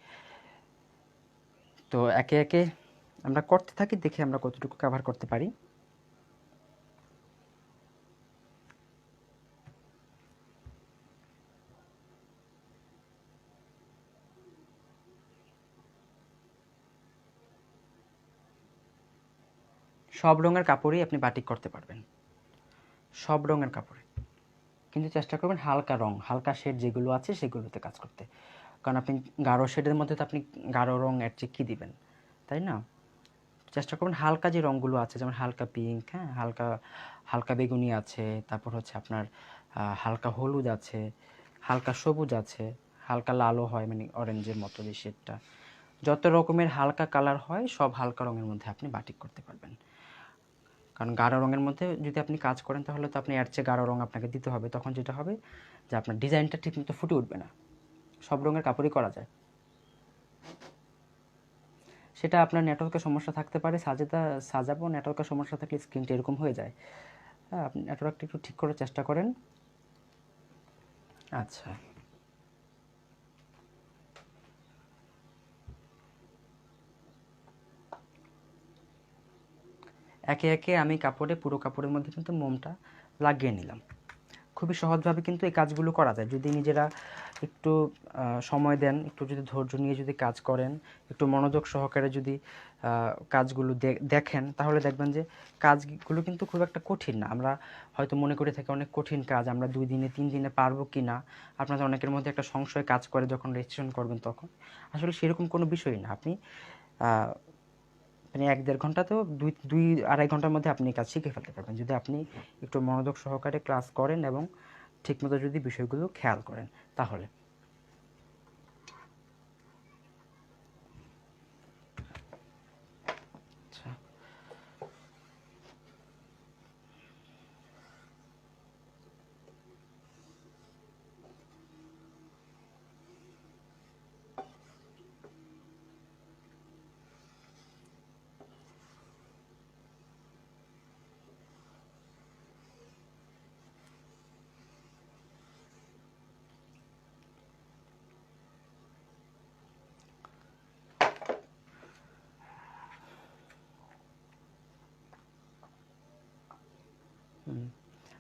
তো একে একে আমরা করতে থাকি, দেখি আমরা কতটুকু কভার করতে পারি। সব রঙের কাপড়ই আপনি বাটিক করতে পারবেন, সব রঙের কাপড়ে। কিন্তু চেষ্টা করবেন হালকা রং, হালকা শেড যেগুলো আছে সেগুলোতে কাজ করতে। কারণ আপনি গাঢ় শেডের মধ্যে তো আপনি গাঢ় রং এর চেয়ে কী দিবেন, তাই না? চেষ্টা করবেন হালকা যে রঙগুলো আছে, যেমন হালকা পিঙ্ক, হ্যাঁ, হালকা হালকা বেগুনি আছে, তারপর হচ্ছে আপনার হালকা হলুদ আছে, হালকা সবুজ আছে, হালকা লালও হয়, মানে অরেঞ্জের মতো যে শেডটা। যত রকমের হালকা কালার হয় সব হালকা রঙের মধ্যে আপনি বাটিক করতে পারবেন। কারণ গাঢ় রঙের মধ্যে যদি আপনি কাজ করেন তাহলে তো আপনি এর চেয়ে গাঢ় রং আপনাকে দিতে হবে, তখন যেটা হবে যে আপনার ডিজাইনটা ঠিকমতো ফুটে উঠবে না। সব রঙের কাপড়ই করা যায়। সেটা আপনার নেটওয়ার্কের সমস্যা থাকতে পারে, সাজাবো নেটওয়ার্কের সমস্যা থাকলে স্ক্রিনটা এরকম হয়ে যায়। হ্যাঁ, আপনি নেটওয়ার্কটা একটু ঠিক করার চেষ্টা করেন। আচ্ছা, একে একে আমি পুরো কাপড়ের মধ্যে কিন্তু মোমটা লাগিয়ে নিলাম। খুবই সহজভাবে কিন্তু এই কাজগুলো করা যায় যদি নিজেরা একটু সময় দেন, একটু যদি ধৈর্য নিয়ে যদি কাজ করেন, একটু মনোযোগ সহকারে যদি কাজগুলো দেখেন, তাহলে দেখবেন যে কাজগুলো কিন্তু খুব একটা কঠিন না। আমরা হয়তো মনে করে থাকি অনেক কঠিন কাজ, আমরা 2 দিনে 3 দিনে পারবো কি না। আপনাদের অনেকের মধ্যে একটা সংশয় কাজ করে যখন রেজিস্ট্রেশন করবেন তখন। আসলে সেরকম কোনো বিষয় না। আপনি মানে 1-1.5 ঘন্টাতেও 2-2.5 ঘন্টার মধ্যে আপনি কাজ শিখে ফেলতে পারবেন, যদি আপনি একটু মনোযোগ সহকারে ক্লাস করেন এবং ঠিকমতো যদি বিষয়গুলো খেয়াল করেন তাহলে। আচ্ছা,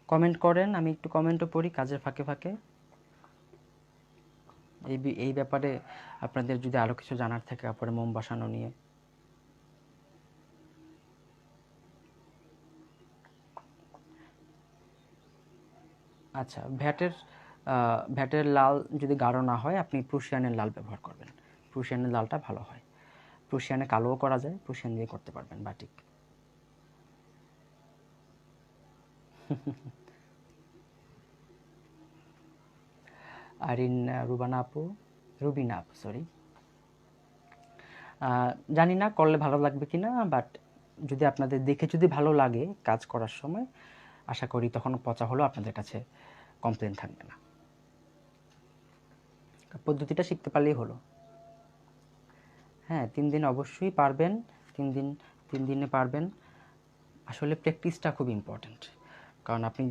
কমেন্ট করেন, আমি একটু কমেন্টও পড়ি কাজের ফাঁকে ফাঁকে। এই ব্যাপারে আপনাদের যদি আরও কিছু জানার থাকে কাপড়ে মোম বসানো নিয়ে। আচ্ছা, ভ্যাটের লাল যদি গাঢ় না হয়, আপনি প্রুশিয়ানের লাল ব্যবহার করবেন। প্রুশিয়ানের লালটা ভালো হয়। প্রুশিয়ানে কালোও করা যায়, প্রুশিয়ান দিয়ে করতে পারবেন বাটিক। রুবিনা আপু, সরি, জানি না করলে ভালো লাগবে কিনা, বাট যদি আপনাদের দেখে যদি ভালো লাগে কাজ করার সময়, আশা করি তখন পচা হলেও আপনাদের কাছে কমপ্লেন থাকবে না। পদ্ধতিটা শিখতে পারলেই হলো। হ্যাঁ, 3 দিন অবশ্যই পারবেন। 3 দিনে পারবেন। আসলে প্র্যাকটিসটা খুব ইম্পর্ট্যান্ট, কারণ আপনি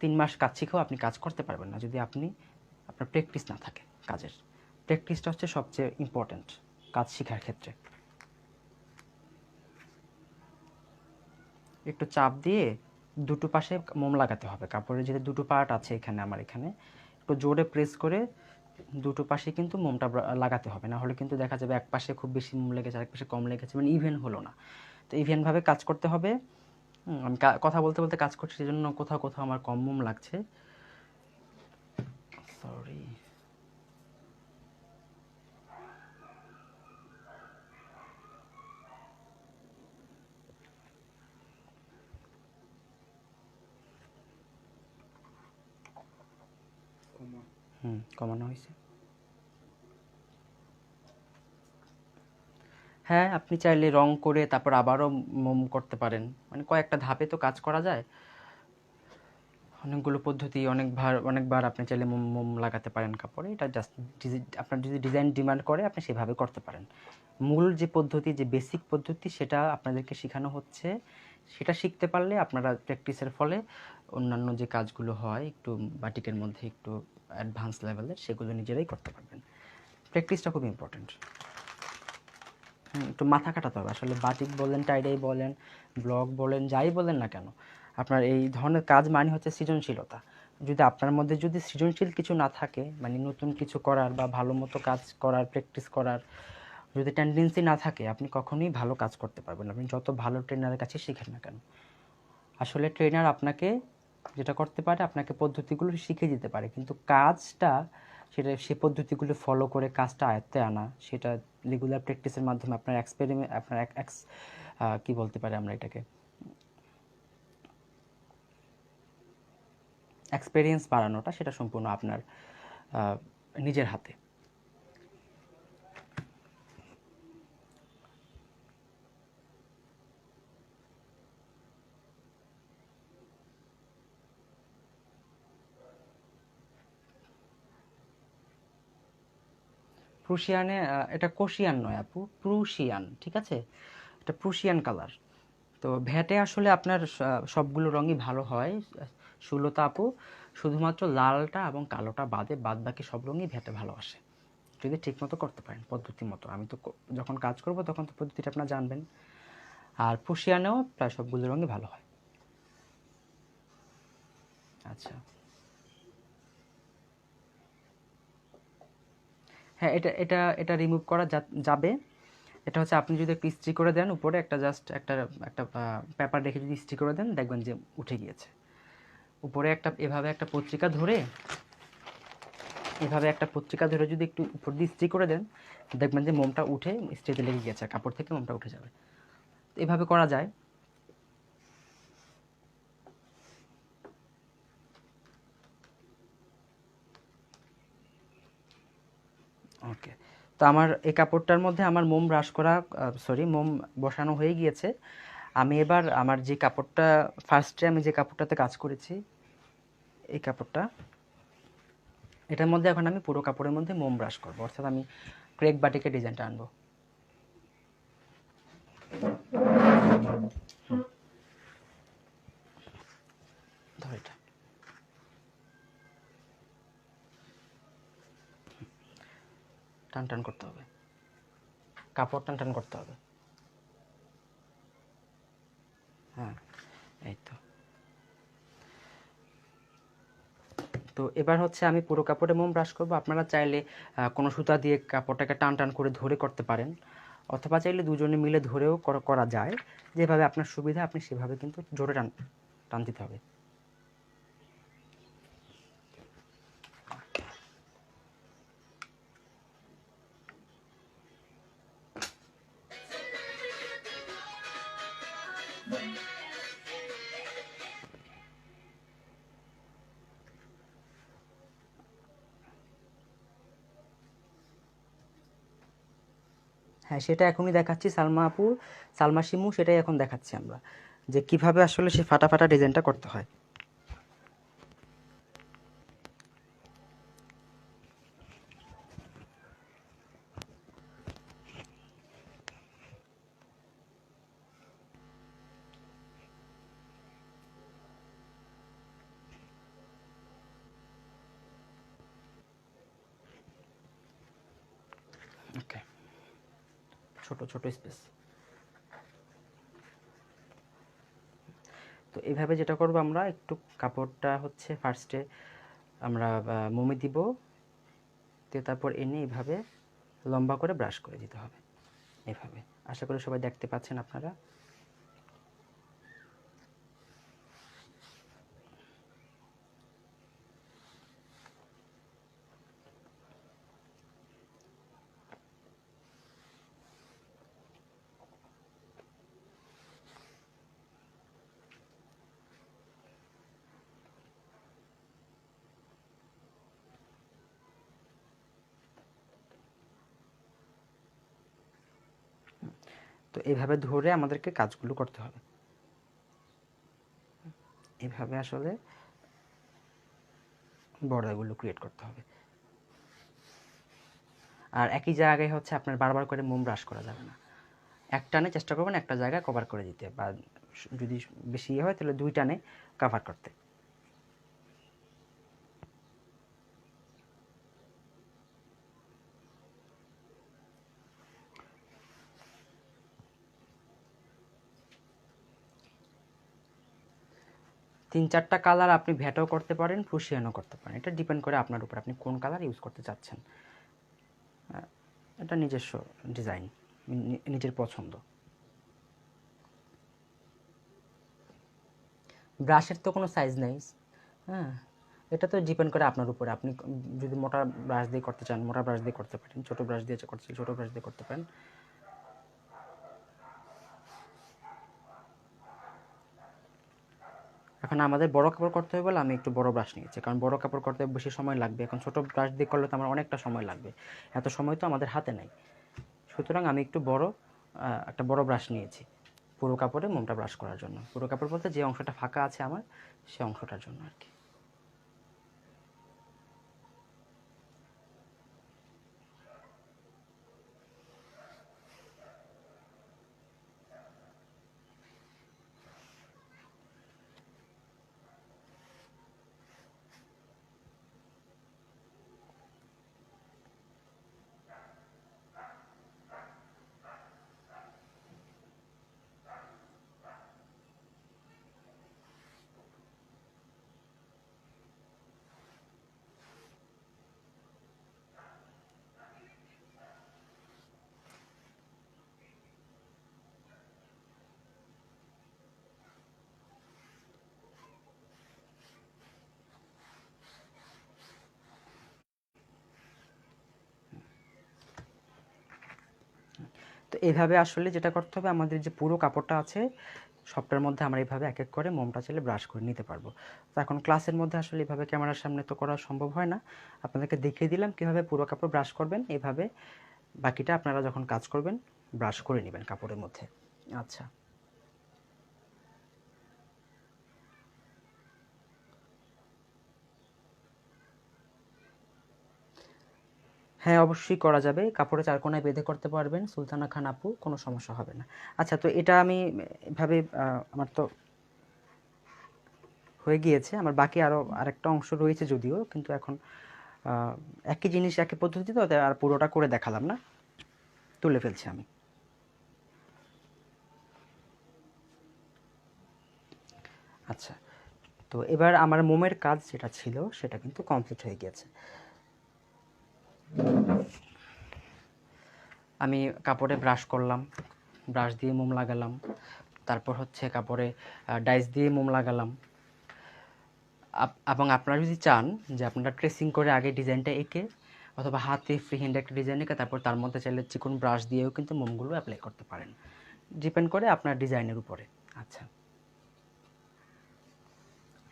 3 মাস কাজ শিখেও আপনি কাজ করতে পারবেন না যদি আপনার প্র্যাকটিস না থাকে কাজের। প্র্যাকটিসটা হচ্ছে সবচেয়ে ইম্পর্ট্যান্ট কাজ শেখার ক্ষেত্রে। একটু চাপ দিয়ে দুটো পাশে মোম লাগাতে হবে। কাপড়ের যে দুটো পার্ট আছে এখানে, আমার এখানে একটু জোরে প্রেস করে দুটো পাশে কিন্তু মোমটা লাগাতে হবে, না হলে কিন্তু দেখা যাবে এক পাশে খুব বেশি মোম লেগেছে, আরেক পাশে কম লেগেছে, মানে ইভেন হলো না। তো ইভেনভাবে কাজ করতে হবে। আমি কথা বলতে বলতে কাজ করছি, সেজন্য কোথাও কোথাও আমার কম মোম লাগছে, সরি। কমানো হয়েছে। হ্যাঁ, আপনি চাইলে রং করে তারপর আবারও মোম করতে পারেন, মানে কয়েকটা ধাপে তো কাজ করা যায়। অনেকগুলো পদ্ধতি, অনেকবার আপনি চাইলে মোম লাগাতে পারেন কাপড়ে। এটা জাস্ট আপনার যদি ডিজাইন ডিমান্ড করে আপনি সেভাবে করতে পারেন। মূল যে পদ্ধতি, যে বেসিক পদ্ধতি, সেটা আপনাদেরকে শেখানো হচ্ছে। সেটা শিখতে পারলে আপনারা প্র্যাকটিসের ফলে অন্যান্য যে কাজগুলো হয় একটু বাটিকের মধ্যে একটু অ্যাডভান্স লেভেলের, সেগুলো নিজেরাই করতে পারবেন। প্র্যাকটিসটা খুব ইম্পর্ট্যান্ট। একটু মাথা খাটাতে হবে। আসলে বাটিক বলেন, টাইডাই বলেন, ব্লগ বলেন, যাই বলেন না কেন, আপনার এই ধরনের কাজ মানে হচ্ছে সৃজনশীলতা। যদি আপনার মধ্যে যদি সৃজনশীল কিছু না থাকে, মানে নতুন কিছু করার বা ভালো মতো কাজ করার, প্র্যাকটিস করার যদি টেন্ডেন্সি না থাকে, আপনি কখনোই ভালো কাজ করতে পারবেন না, আপনি যত ভালো ট্রেনারের কাছে শিখেন না কেন। আসলে ট্রেনার আপনাকে যেটা করতে পারে, আপনাকে পদ্ধতিগুলো শিখে দিতে পারে, কিন্তু কাজটা সে পদ্ধতিগুলো ফলো করে কাজটা আয়ত্তে আনা, সেটা রেগুলার প্র্যাকটিসের মাধ্যমে আপনার এক্সপেরিমেন্ট, আপনার কি বলতে পারে আমরা এটাকে, এক্সপেরিয়েন্স বাড়ানোটা, সেটা সম্পূর্ণ আপনার নিজের হাতে। প্রুশিয়ানে এটা কোশিয়ান নয় আপু, প্রুশিয়ান, ঠিক আছে? এটা প্রুশিয়ান কালার। তো ভ্যাটে আসলে আপনার সবগুলো রঙই ভালো হয় সুলতা আপু, শুধুমাত্র লালটা এবং কালোটা বাদ বাকি সব রঙই ভ্যাটে ভালো আসে, যদি ঠিকমতো করতে পারেন পদ্ধতি মতো। আমি তো যখন কাজ করব তখন তো পদ্ধতিটা আপনারা জানবেন। আর প্রুশিয়ানেও প্রায় সবগুলো রঙই ভালো হয়। আচ্ছা, হ্যাঁ, এটা এটা এটা রিমুভ করা যাবে। এটা হচ্ছে আপনি যদি একটু ইস্ত্রি করে দেন উপরে, একটা জাস্ট একটা একটা পেপার রেখে যদি ইস্ত্রি করে দেন, দেখবেন যে উঠে গিয়েছে। উপরে একটা পত্রিকা ধরে যদি একটু উপর দিয়ে ইস্ত্রি করে দেন, দেখবেন যে মোমটা উঠে ইস্ত্রিতে লেগে গেছে, কাপড় থেকে মোমটা উঠে যাবে। এভাবে করা যায়। ওকে, তো আমার এই কাপড়টার মধ্যে আমার মোম বসানো হয়ে গিয়েছে। আমি এবার আমার যে কাপড়টা ফার্স্টে আমি যে কাপড়টাতে কাজ করেছি, এই কাপড়টা, এটার মধ্যে এখন আমি পুরো কাপড়ের মধ্যে মোম ব্রাশ করবো, অর্থাৎ আমি ক্রেক বাটিকের ডিজাইনটা আনবো। ধর এটা, টান টান করতে হবে, কাপড় টান টান করতে হবে। হ্যাঁ, এই তো। তো এবার হচ্ছে আমি পুরো কাপড়ে মোম ব্রাশ করব। আপনারা চাইলে কোনো সুতা দিয়ে কাপড়টাকে টান টান করে ধরে করতে পারেন, অথবা চাইলে দুজনে মিলে ধরেও করা যায়। যেভাবে আপনার সুবিধা আপনি সেভাবে কিন্তু জোরে টান দিতে হবে। হ্যাঁ, সেটা এখনই দেখাচ্ছি সালমা আপু, সালমা শিমু, সেটাই এখন দেখাচ্ছি আমরা, যে কিভাবে আসলে সে ফাটা ফাটা ডিজাইনটা করতে হয়। ওকে, ছোট ছোট স্পেস। তো এইভাবে যেটা করব, আমরা একটু কাপড়টা হচ্ছে ফার্স্টে আমরা মোমে দিব, তারপর এনে এইভাবে লম্বা করে ব্রাশ করে দিতে হবে। এইভাবে আশা করি সবাই দেখতে পাচ্ছেন আপনারা। তো এইভাবে ধরে আমাদেরকে কাজগুলো করতে হবে। এইভাবে আসলে বর্ডারগুলো ক্রিয়েট করতে হবে। আর একই জায়গায় হচ্ছে আপনার বারবার করে মোম ব্রাশ করা যাবে না। এক টানে চেষ্টা করবেন একটা জায়গায় কভার করে দিতে, বা যদি বেশি হয় তাহলে 2 টানে কভার করতে। তিন চারটা কালার আপনি ভ্যাটও করতে পারেন, প্রুশিয়ানও করতে পারেন। এটা ডিপেন্ড করে আপনার উপর, আপনি কোন কালার ইউজ করতে চাচ্ছেন। এটা নিজস্ব ডিজাইন, নিজের পছন্দ। ব্রাশের তো কোনো সাইজ নেই। হ্যাঁ, এটা তো ডিপেন্ড করে আপনার উপরে। আপনি যদি মোটা ব্রাশ দিয়ে করতে চান, মোটা ব্রাশ দিয়ে করতে পারেন। ছোট ব্রাশ দিয়ে করতে ছোট ব্রাশ দিয়ে করতে পারেন। এখন আমাদের বড় কাপড় করতে হবে বলে আমি একটু বড় ব্রাশ নিয়েছি, কারণ বড় কাপড় করতে বেশি সময় লাগবে। এখন ছোট ব্রাশ দিয়ে করলে তো আমার অনেকটা সময় লাগবে, এত সময় তো আমাদের হাতে নেই। সুতরাং আমি একটু একটা বড় ব্রাশ নিয়েছি পুরো কাপড়ে মোমটা ব্রাশ করার জন্য। পুরো কাপড় বলতে যে অংশটা ফাঁকা আছে আমার, সে অংশটার জন্য আর কি। তো এইভাবে আসলে যেটা করতে হবে, আমাদের যে পুরো কাপড়টা আছে সবটার মধ্যে আমরা এইভাবে এক এক করে মোমটা চাইলে ব্রাশ করে নিতে পারবো। তো এখন ক্লাসের মধ্যে আসলে এইভাবে ক্যামেরার সামনে তো করা সম্ভব হয় না, আপনাদেরকে দেখিয়ে দিলাম কীভাবে পুরো কাপড় ব্রাশ করবেন। এইভাবে বাকিটা আপনারা যখন কাজ করবেন ব্রাশ করে নেবেন কাপড়ের মধ্যে। আচ্ছা, হ্যাঁ অবশ্যই করা যাবে। কাপড়ে চার কোনায় বেঁধে করতে পারবেন সুলতানা খান আপু, কোনো সমস্যা হবে না। আচ্ছা, তো এটা আমি এভাবে আমার তো হয়ে গিয়েছে। আমার বাকি আরও আরেকটা অংশ রয়েছে যদিও, কিন্তু এখন একই জিনিস একই পদ্ধতিতে আর পুরোটা করে দেখালাম না, তুলে ফেলছি আমি। আচ্ছা, তো এবার আমার মোমের কাজ যেটা ছিল সেটা কিন্তু কমপ্লিট হয়ে গিয়েছে। আমি কাপড়ে ব্রাশ করলাম, ব্রাশ দিয়ে মোম লাগালাম, তারপর হচ্ছে কাপড়ে ডাইস দিয়ে মোম লাগালাম। এবং আপনারা যদি চান যে আপনারা ট্রেসিং করে আগে ডিজাইনটা এঁকে অথবা হাতে ফ্রি হ্যান্ড একটা ডিজাইন এঁকে তারপর তার মধ্যে চাইলে চিকন ব্রাশ দিয়েও কিন্তু মোমগুলো অ্যাপ্লাই করতে পারেন, ডিপেন্ড করে আপনার ডিজাইনের উপরে। আচ্ছা,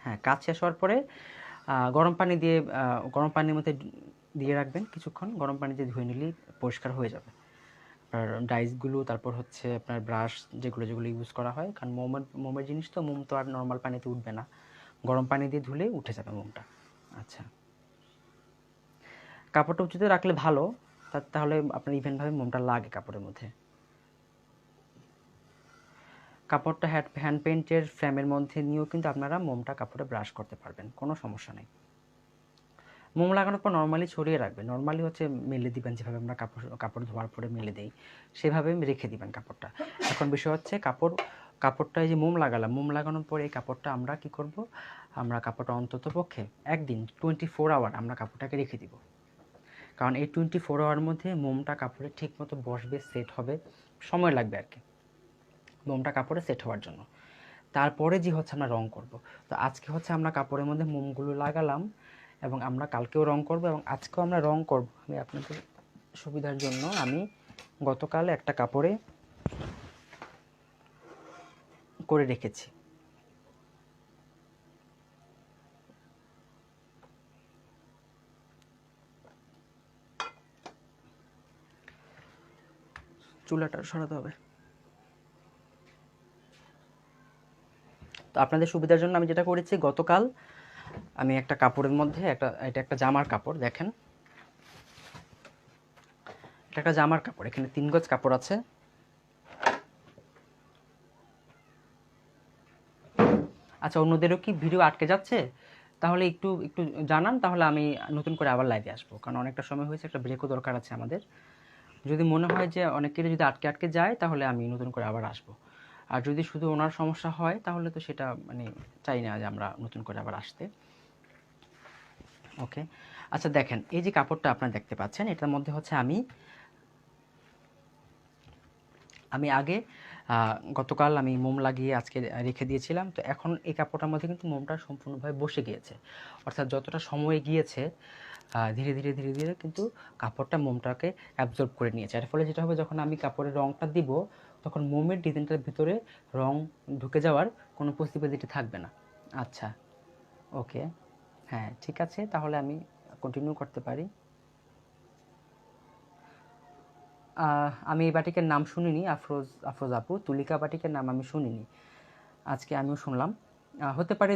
হ্যাঁ, কাজ শেষ হওয়ার পরে গরম পানি দিয়ে গরম পানির মধ্যে দিয়ে রাখবেন কিছুক্ষণ, গরম পানি দিয়ে ধুয়ে নিলেই পরিষ্কার হয়ে যাবে আপনার ডাইসগুলো। তারপর হচ্ছে আপনার ব্রাশ যেগুলো যেগুলো ইউজ করা হয়, কারণ মোমের জিনিস তো, মোম তো আর নর্মাল পানিতে উঠবে না, গরম পানি দিয়ে ধুলেই উঠে যাবে মোমটা। আচ্ছা, কাপড়টা উঁচুতে রাখলে ভালো, তাহলে আপনার ইভেনভাবে মোমটা লাগে কাপড়ের মধ্যে। কাপড়টা হ্যান্ড পেইন্টের ফ্রেমের মধ্যে নিয়েও কিন্তু আপনারা মোমটা কাপড়ে ব্রাশ করতে পারবেন, কোনো সমস্যা নেই। মোম লাগানোর পর নর্মালি ছড়িয়ে রাখবেন, নর্মালি হচ্ছে মেলে দিবেন, যেভাবে আমরা কাপড় ধোয়ার পরে মেলে দিই সেভাবে রেখে দিবেন কাপড়টা। এখন বিষয় হচ্ছে কাপড়টা এই যে মোম লাগালাম, মোম লাগানোর পরে এই কাপড়টা আমরা কি করব, আমরা কাপড়টা অন্তত পক্ষে একদিন 24 আওয়ার আমরা কাপড়টাকে রেখে দিব, কারণ এই 24 আওয়ার মধ্যে মোমটা কাপড়ে ঠিক মতো বসবে, সেট হবে, সময় লাগবে আর কি মোমটা কাপড়ে সেট হওয়ার জন্য। তারপরে যে হচ্ছে আমরা রং করব। তো আজকে হচ্ছে আমরা কাপড়ের মধ্যে মোমগুলো লাগালাম এবং আমরা কালকেও রং করব এবং আজকেও আমরা রং করব। আমি আপনাদের সুবিধার জন্য আমি গতকাল একটা কাপড়ে করে রেখেছি। চুলাটা সরাতে হবে। তো আপনাদের সুবিধার জন্য আমি যেটা করেছি, গতকাল আমি একটা কাপড়ের মধ্যে এটা একটা জামার কাপড়, দেখেন এটা একটা জামার কাপড়, এখানে 3 গজ কাপড় আছে। আচ্ছা, অন্যদেরও কি ভিডিও আটকে যাচ্ছে? তাহলে একটু একটু জানান, তাহলে আমি নতুন করে আবার লাইভে আসবো, কারণ অনেকটা সময় হয়েছে, একটা ব্রেকও দরকার আছে আমাদের। যদি মনে হয় যে অনেকেরই যদি আটকে আটকে যায়, তাহলে আমি নতুন করে আবার আসবো। আর যদি শুধু ওনার সমস্যা হয়, তাহলে তো সেটা মানে চাই না যে আমরা নতুন করে আবার আসতে। ওকে, আচ্ছা দেখেন, এই যে কাপড়টা আপনারা দেখতে পাচ্ছেন, এটার মধ্যে হচ্ছে আমি আগে গতকাল আমি মোম লাগিয়ে আজকে রেখে দিয়েছিলাম। তো এখন এই কাপড়টার মধ্যে কিন্তু মোমটা সম্পূর্ণভাবে বসে গিয়েছে, অর্থাৎ যতটা সময় গিয়েছে ধীরে ধীরে ধীরে ধীরে কিন্তু কাপড়টা মোমটাকে অ্যাবজর্ব করে নিয়েছে। এর ফলে যেটা হবে, যখন আমি কাপড়ের রঙটা দিব, তখন মোমের ডিজাইনটার ভিতরে রং ঢুকে যাওয়ার কোনো পসিবিলিটি থাকবে না। আচ্ছা, ওকে, হ্যাঁ ঠিক আছে, তাহলে আমি কন্টিনিউ করতে পারি। আমি এই বাটিকের নাম শুনিনি, আফরোজ আপু, তুলিকা বাটিকের নাম আমি শুনিনি, আজকে আমিও শুনলাম। হতে পারে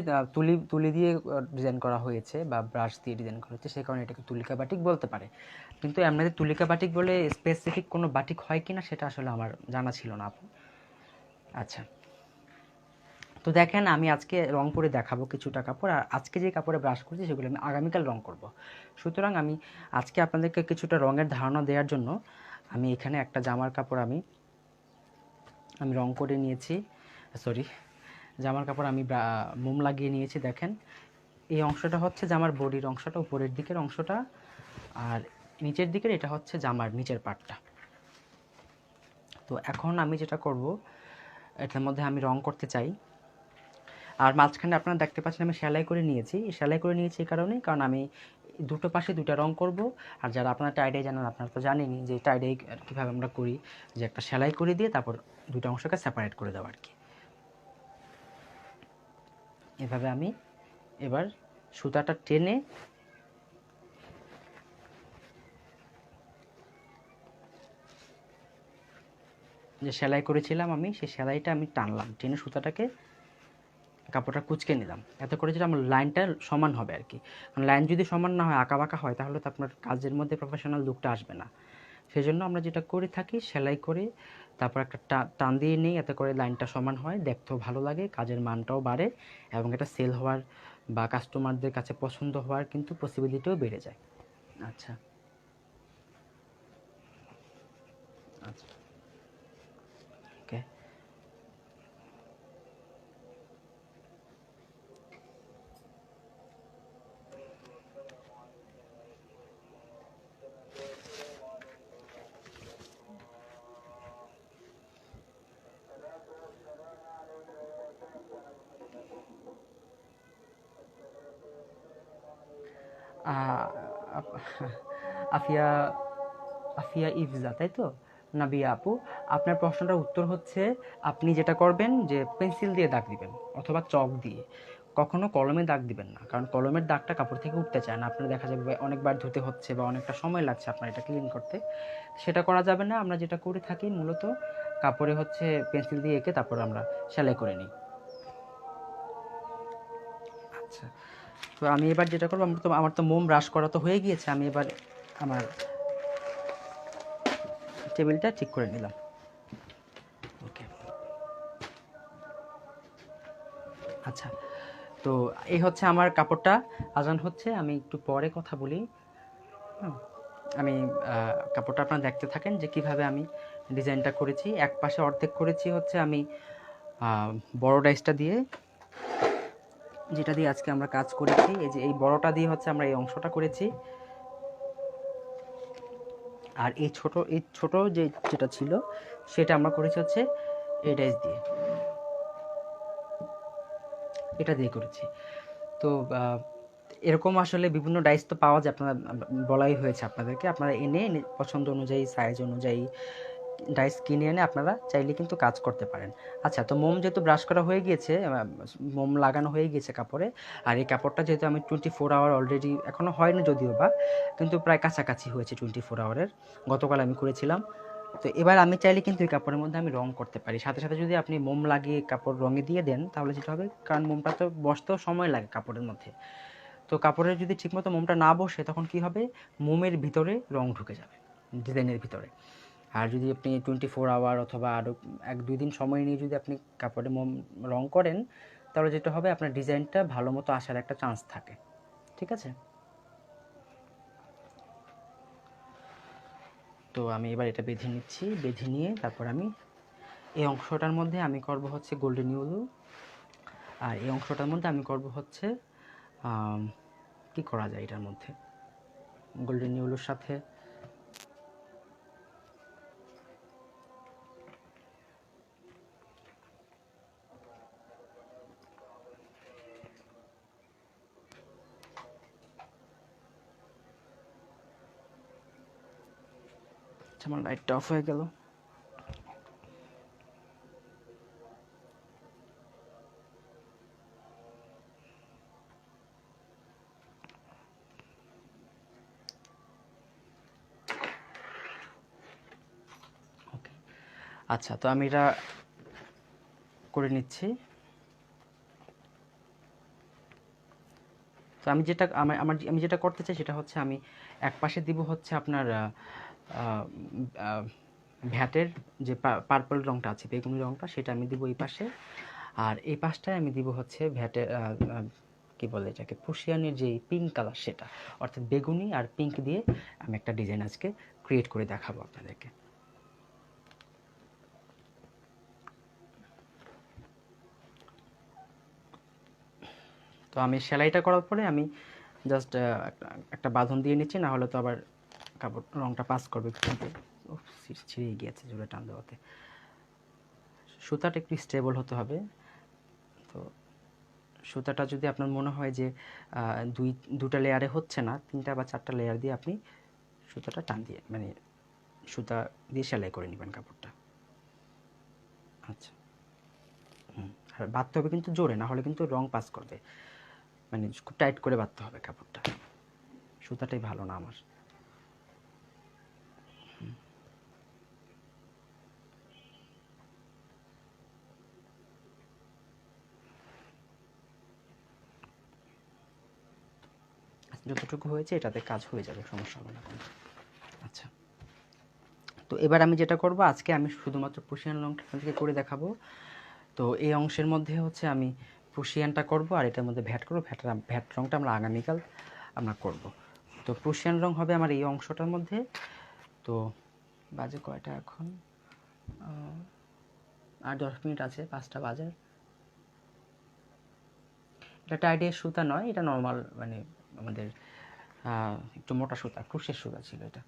তুলি দিয়ে ডিজাইন করা হয়েছে বা ব্রাশ দিয়ে ডিজাইন করা হয়েছে, সেই কারণে এটাকে তুলিকা বাটিক বলতে পারে। কিন্তু এমনিতে তুলিকা বাটিক বলে স্পেসিফিক কোনো বাটিক হয় কিনা সেটা আসলে আমার জানা ছিল না আপু। আচ্ছা, তো দেখেন, আমি আজকে রং করে দেখাবো কিছুটা কাপড়, আর আজকে যে কাপড়ে ব্রাশ করছি সেগুলো আমি আগামীকাল রং করব। সুতরাং আমি আজকে আপনাদেরকে কিছুটা রঙের ধারণা দেওয়ার জন্য আমি এখানে একটা জামার কাপড় আমি রং করে নিয়েছি, সরি, জামার কাপড় আমি মোম লাগিয়ে নিয়েছি। দেখেন, এই অংশটা হচ্ছে জামার বডির অংশটা, উপরের দিকের অংশটা, আর নিচের দিকের এটা হচ্ছে জামার নিচের পাটটা। তো এখন আমি যেটা করব, এটার মধ্যে আমি রং করতে চাই। আর মাঝখানে আপনারা দেখতে পাচ্ছেন আমি সেলাই করে নিয়েছি, এই কারণেই, কারণ আমি দুটো পাশে দুটা রং করব। আর যারা আপনারা টাইডাই জানেন, আপনারা তো জানেনই যে টাইডাই কীভাবে আমরা করি, যে একটা সেলাই করে দিয়ে তারপর দুটো অংশকে সেপারেট করে দেওয়া আর কি। এভাবে আমি এবার সুতাটা টেনে যে সেলাই করেছিলাম আমি, সেই সেলাইটা আমি টানলাম, টেনে সুতাটাকে কাপড়টা কুঁচকে নিলাম, এত করে যেটা আমার লাইনটা সমান হবে আর কি। কারণ লাইন যদি সমান না হয়, আঁকা বাঁকা হয়, তাহলে তো আপনার কাজের মধ্যে প্রফেশনাল লুকটা আসবে না। সেই জন্য আমরা যেটা করে থাকি, সেলাই করে তারপর একটা টান দিয়ে নিই, এতে করে লাইনটা সমান হয়, দেখতেও ভালো লাগে, কাজের মানটাও বাড়ে এবং এটা সেল হওয়ার বা কাস্টমারদের কাছে পছন্দ হওয়ার কিন্তু পসিবিলিটিও বেড়ে যায়। আচ্ছা, আচ্ছা, ওকে, আহ, আপ- আফিয়া আফিয়া ইফজা, তাই তো? নাবিয়া আপু, আপনার প্রশ্নটার উত্তর হচ্ছে আপনি যেটা করবেন যে পেন্সিল দিয়ে দাগ দিবেন অথবা চক দিয়ে, কখনো কলমে দাগ দিবেন না, কারণ কলমের দাগটা কাপড় থেকে উঠতে চায় না, আপনার দেখা যাবে অনেকবার ধুতে হচ্ছে বা অনেকটা সময় লাগছে আপনার এটা ক্লিন করতে, সেটা করা যাবে না। আমরা যেটা করে থাকি মূলত কাপড়ে হচ্ছে পেন্সিল দিয়ে এঁকে তারপর আমরা সেলাই করে নিই। আচ্ছা, তো আমি এবার যেটা করবো, আমার তো মোম ব্রাশ করা তো হয়ে গিয়েছে, আমি এবার আমার টেবিলটা ঠিক করে নিলাম। ওকে, আচ্ছা, তো এই হচ্ছে আমার কাপড়টা। আজান হচ্ছে, আমি একটু পরে কথা বলি। হুম, আমি কাপড়টা আপনারা দেখতে থাকেন যে কিভাবে আমি ডিজাইনটা করেছি। এক পাশে অর্ধেক করেছি হচ্ছে আমি বড় ডাইসটা দিয়ে, যেটা দিয়ে আজকে আমরা কাজ করেছি। এই যে এই বড়টা দিয়ে হচ্ছে আমরা এই অংশটা করেছি, আর এই ছোট যেটা ছিল সেটা আমরা করেছি হচ্ছে এই ডাইস দিয়ে, এটা দিয়ে করেছি। তো এরকম আসলে বিভিন্ন ডাইস তো পাওয়া যায়, আপনারা বলাই হয়েছে আপনাদেরকে, আপনারা এনে পছন্দ অনুযায়ী সাইজ অনুযায়ী ডাইস কিনে এনে আপনারা চাইলে কিন্তু কাজ করতে পারেন। আচ্ছা, তো মোম যেহেতু ব্রাশ করা হয়ে গিয়েছে, মোম লাগানো হয়ে গিয়েছে কাপড়ে, আর এই কাপড়টা যেহেতু আমি 24 আওয়ার অলরেডি, এখনও হয়নি যদিও বা, কিন্তু প্রায় কাছাকাছি হয়েছে 24 আওয়ারের, গতকাল আমি করেছিলাম। তো এবার আমি চাইলে কিন্তু এই কাপড়ের মধ্যে আমি রং করতে পারি, সাথে সাথে যদি আপনি মোম লাগিয়ে কাপড় রঙে দিয়ে দেন তাহলে যেটা হবে, কারণ মোমটা তো বসতেও সময় লাগে কাপড়ের মধ্যে, তো কাপড়ের যদি ঠিকমতো মোমটা না বসে তখন কি হবে, মোমের ভিতরে রং ঢুকে যাবে ডিজাইনের ভিতরে। আর যদি আপনি 24 আওয়ার অথবা আরও 1-2 দিন সময় নিয়ে যদি আপনি কাপড়ে মোম রং করেন, তাহলে যেটা হবে আপনার ডিজাইনটা ভালো মতো আসার একটা চান্স থাকে। ঠিক আছে, তো আমি এবার এটা বেঁধে নিচ্ছি, বেঁধে নিয়ে তারপর আমি এই অংশটার মধ্যে আমি করব হচ্ছে গোল্ডেন ইউলু, আর এই অংশটার মধ্যে আমি করব হচ্ছে কি করা যায় এটার মধ্যে, গোল্ডেন ইউলুর সাথে আমার লাইটটা অফ হয়ে গেল। ওকে, আচ্ছা, তো আমি এটা করে নিচ্ছি। তো আমি যেটা আমি যেটা করতে চাই সেটা হচ্ছে আমি এক পাশে দিব হচ্ছে আপনার ভ্যাটের যে পার্পল রঙটা আছে, বেগুনি রঙটা, সেটা আমি দিব এই পাশে, আর এই পাশটায় আমি দিব হচ্ছে ভ্যাটের কি বলে এটাকে, ফুশিয়ানের যে পিঙ্ক কালার সেটা, অর্থাৎ বেগুনি আর পিঙ্ক দিয়ে আমি একটা ডিজাইন আজকে ক্রিয়েট করে দেখাবো আপনাদেরকে। তো আমি সেলাইটা করার পরে আমি জাস্ট একটা বাঁধন দিয়ে নিচ্ছি, না হলে তো আবার কাপড় রঙটা পাস করবে, কিন্তু ছিঁড়ে গিয়েছে জোরে টান দেওয়াতে। সুতাটা একটু স্টেবল হতে হবে। তো সুতাটা যদি আপনার মনে হয় যে দুটা লেয়ারে হচ্ছে না, 3টা বা 4টা লেয়ার দিয়ে আপনি সুতাটা টান দিয়ে, মানে সুতা দিয়ে সেলাই করে নেবেন কাপড়টা। আচ্ছা, আর বাঁধতে হবে কিন্তু জোরে, না হলে কিন্তু রং পাস করবে, মানে খুব টাইট করে বাঁধতে হবে কাপড়টা, সুতাটাই ভালো না আমার। যতটুকু হয়েছে এটাতে কাজ হয়ে যাবে, সমস্যা হবে না। আচ্ছা, তো এবার আমি যেটা করব, আজকে আমি শুধুমাত্র প্রুশিয়ান রংটা আপনাদেরকে করে দেখাবো। তো এই অংশের মধ্যে হচ্ছে আমি প্রুশিয়ানটা করব, আর এটার মধ্যে ভ্যাট করবো। ভ্যাট রংটা আমরা আগামীকাল আমরা করব। তো প্রুশিয়ান রং হবে আমার এই অংশটার মধ্যে। তো বাজে কয়টা এখন, আর 10 মিনিট আছে, 5টা বাজে। এটা টাইডের সুতা নয়, এটা নর্মাল, মানে আমাদের একটু মোটা সুতা, ক্রুশের সুতা ছিল এটা।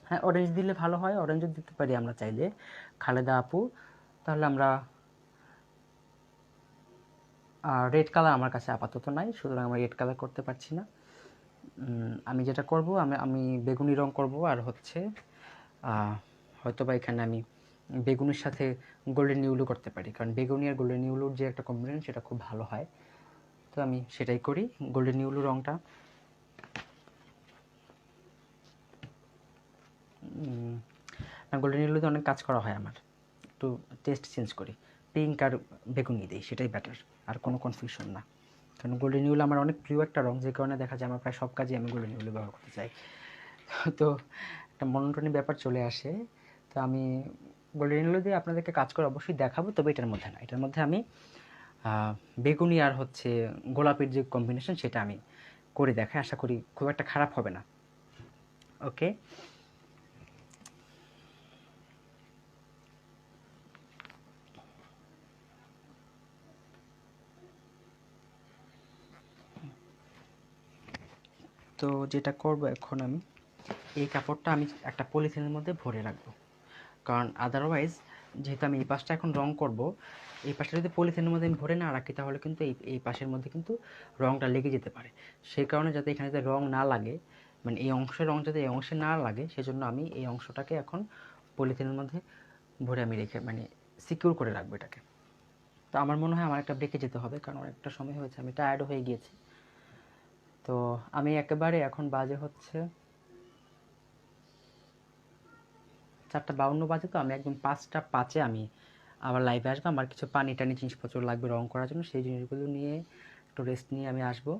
হ্যাঁ, অরেঞ্জ দিলে ভালো হয়, অরেঞ্জও দিতে পারি আমরা চাইলে, খালেদা আপু। তাহলে আমরা রেড কালার আমার কাছে আপাতত নাই, সুতরাং আমরা রেড কালার করতে পারছি না। আমি যেটা করব, আমি বেগুনি রং করব, আর হচ্ছে হয়তো বা এখানে আমি বেগুনির সাথে গোল্ডেন ইউলো করতে পারি, কারণ বেগুনি আর গোল্ডেন ইউলোর যে একটা কম্বিনেশন সেটা খুব ভালো হয়। তো আমি সেটাই করি, গোল্ডেন ইউলো রংটা। না, গোল্ডেন ইয়েলোতে অনেক কাজ করা হয় আমার, একটু টেস্ট চেঞ্জ করি, পিঙ্ক আর বেগুনি দিই, সেটাই বেটার, আর কোনো কনফিউশন না। কারণ গোল্ডেন ইয়েলো আমার অনেক প্রিয় একটা রং, যে কারণে দেখা যায় আমার প্রায় সব কাজে আমি গোল্ডেন ইয়েলো ব্যবহার করতে চাই। তো একটা মনোটনি ব্যাপার চলে আসে। তো আমি গোল্ডেন ইয়েলো দিয়ে আপনাদেরকে কাজ করে অবশ্যই দেখাবো, তবে এটার মধ্যে না, এটার মধ্যে আমি বেগুনি আর হচ্ছে গোলাপের যে কম্বিনেশন সেটা আমি করে দেখাই, আশা করি খুব একটা খারাপ হবে না। ওকে, তো যেটা করব এখন, আমি এই কাপড়টা আমি একটা পলিথিনের মধ্যে ভরে রাখবো, কারণ আদারওয়াইজ যেহেতু আমি এই পাশটা এখন রং করব, এই পাশটা যদি পলিথিনের মধ্যে আমি ভরে না রাখি তাহলে কিন্তু এই পাশের মধ্যে কিন্তু রংটা লেগে যেতে পারে। সেই কারণে যাতে এখানে যাতে রং না লাগে, মানে এই অংশের রং যাতে এই অংশে না লাগে, সেজন্য আমি এই অংশটাকে এখন পলিথিনের মধ্যে ভরে আমি রেখে মানে সিকিউর করে রাখবো এটাকে। তো আমার মনে হয় আমার একটা ব্রেকে যেতে হবে, কারণ অনেকটা সময় হয়েছে, আমি টায়ার্ডও হয়ে গিয়েছি। তো আমি একেবারে এখন বাজে হচ্ছে 4:52 বাজে, তো আমি একদম 5:05 আমি আবার লাইভে আসবো। আমার কিছু পানি টানি জিনিসপত্র লাগবে রং করার জন্য, সেই জিনিসগুলো নিয়ে একটু রেস্ট নিয়ে আমি আসবো।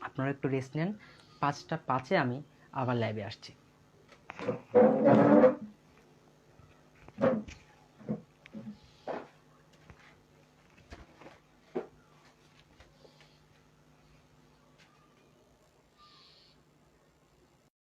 আপনারা একটু রেস্ট নেন, 5:05 আমি আবার লাইভে আসছি।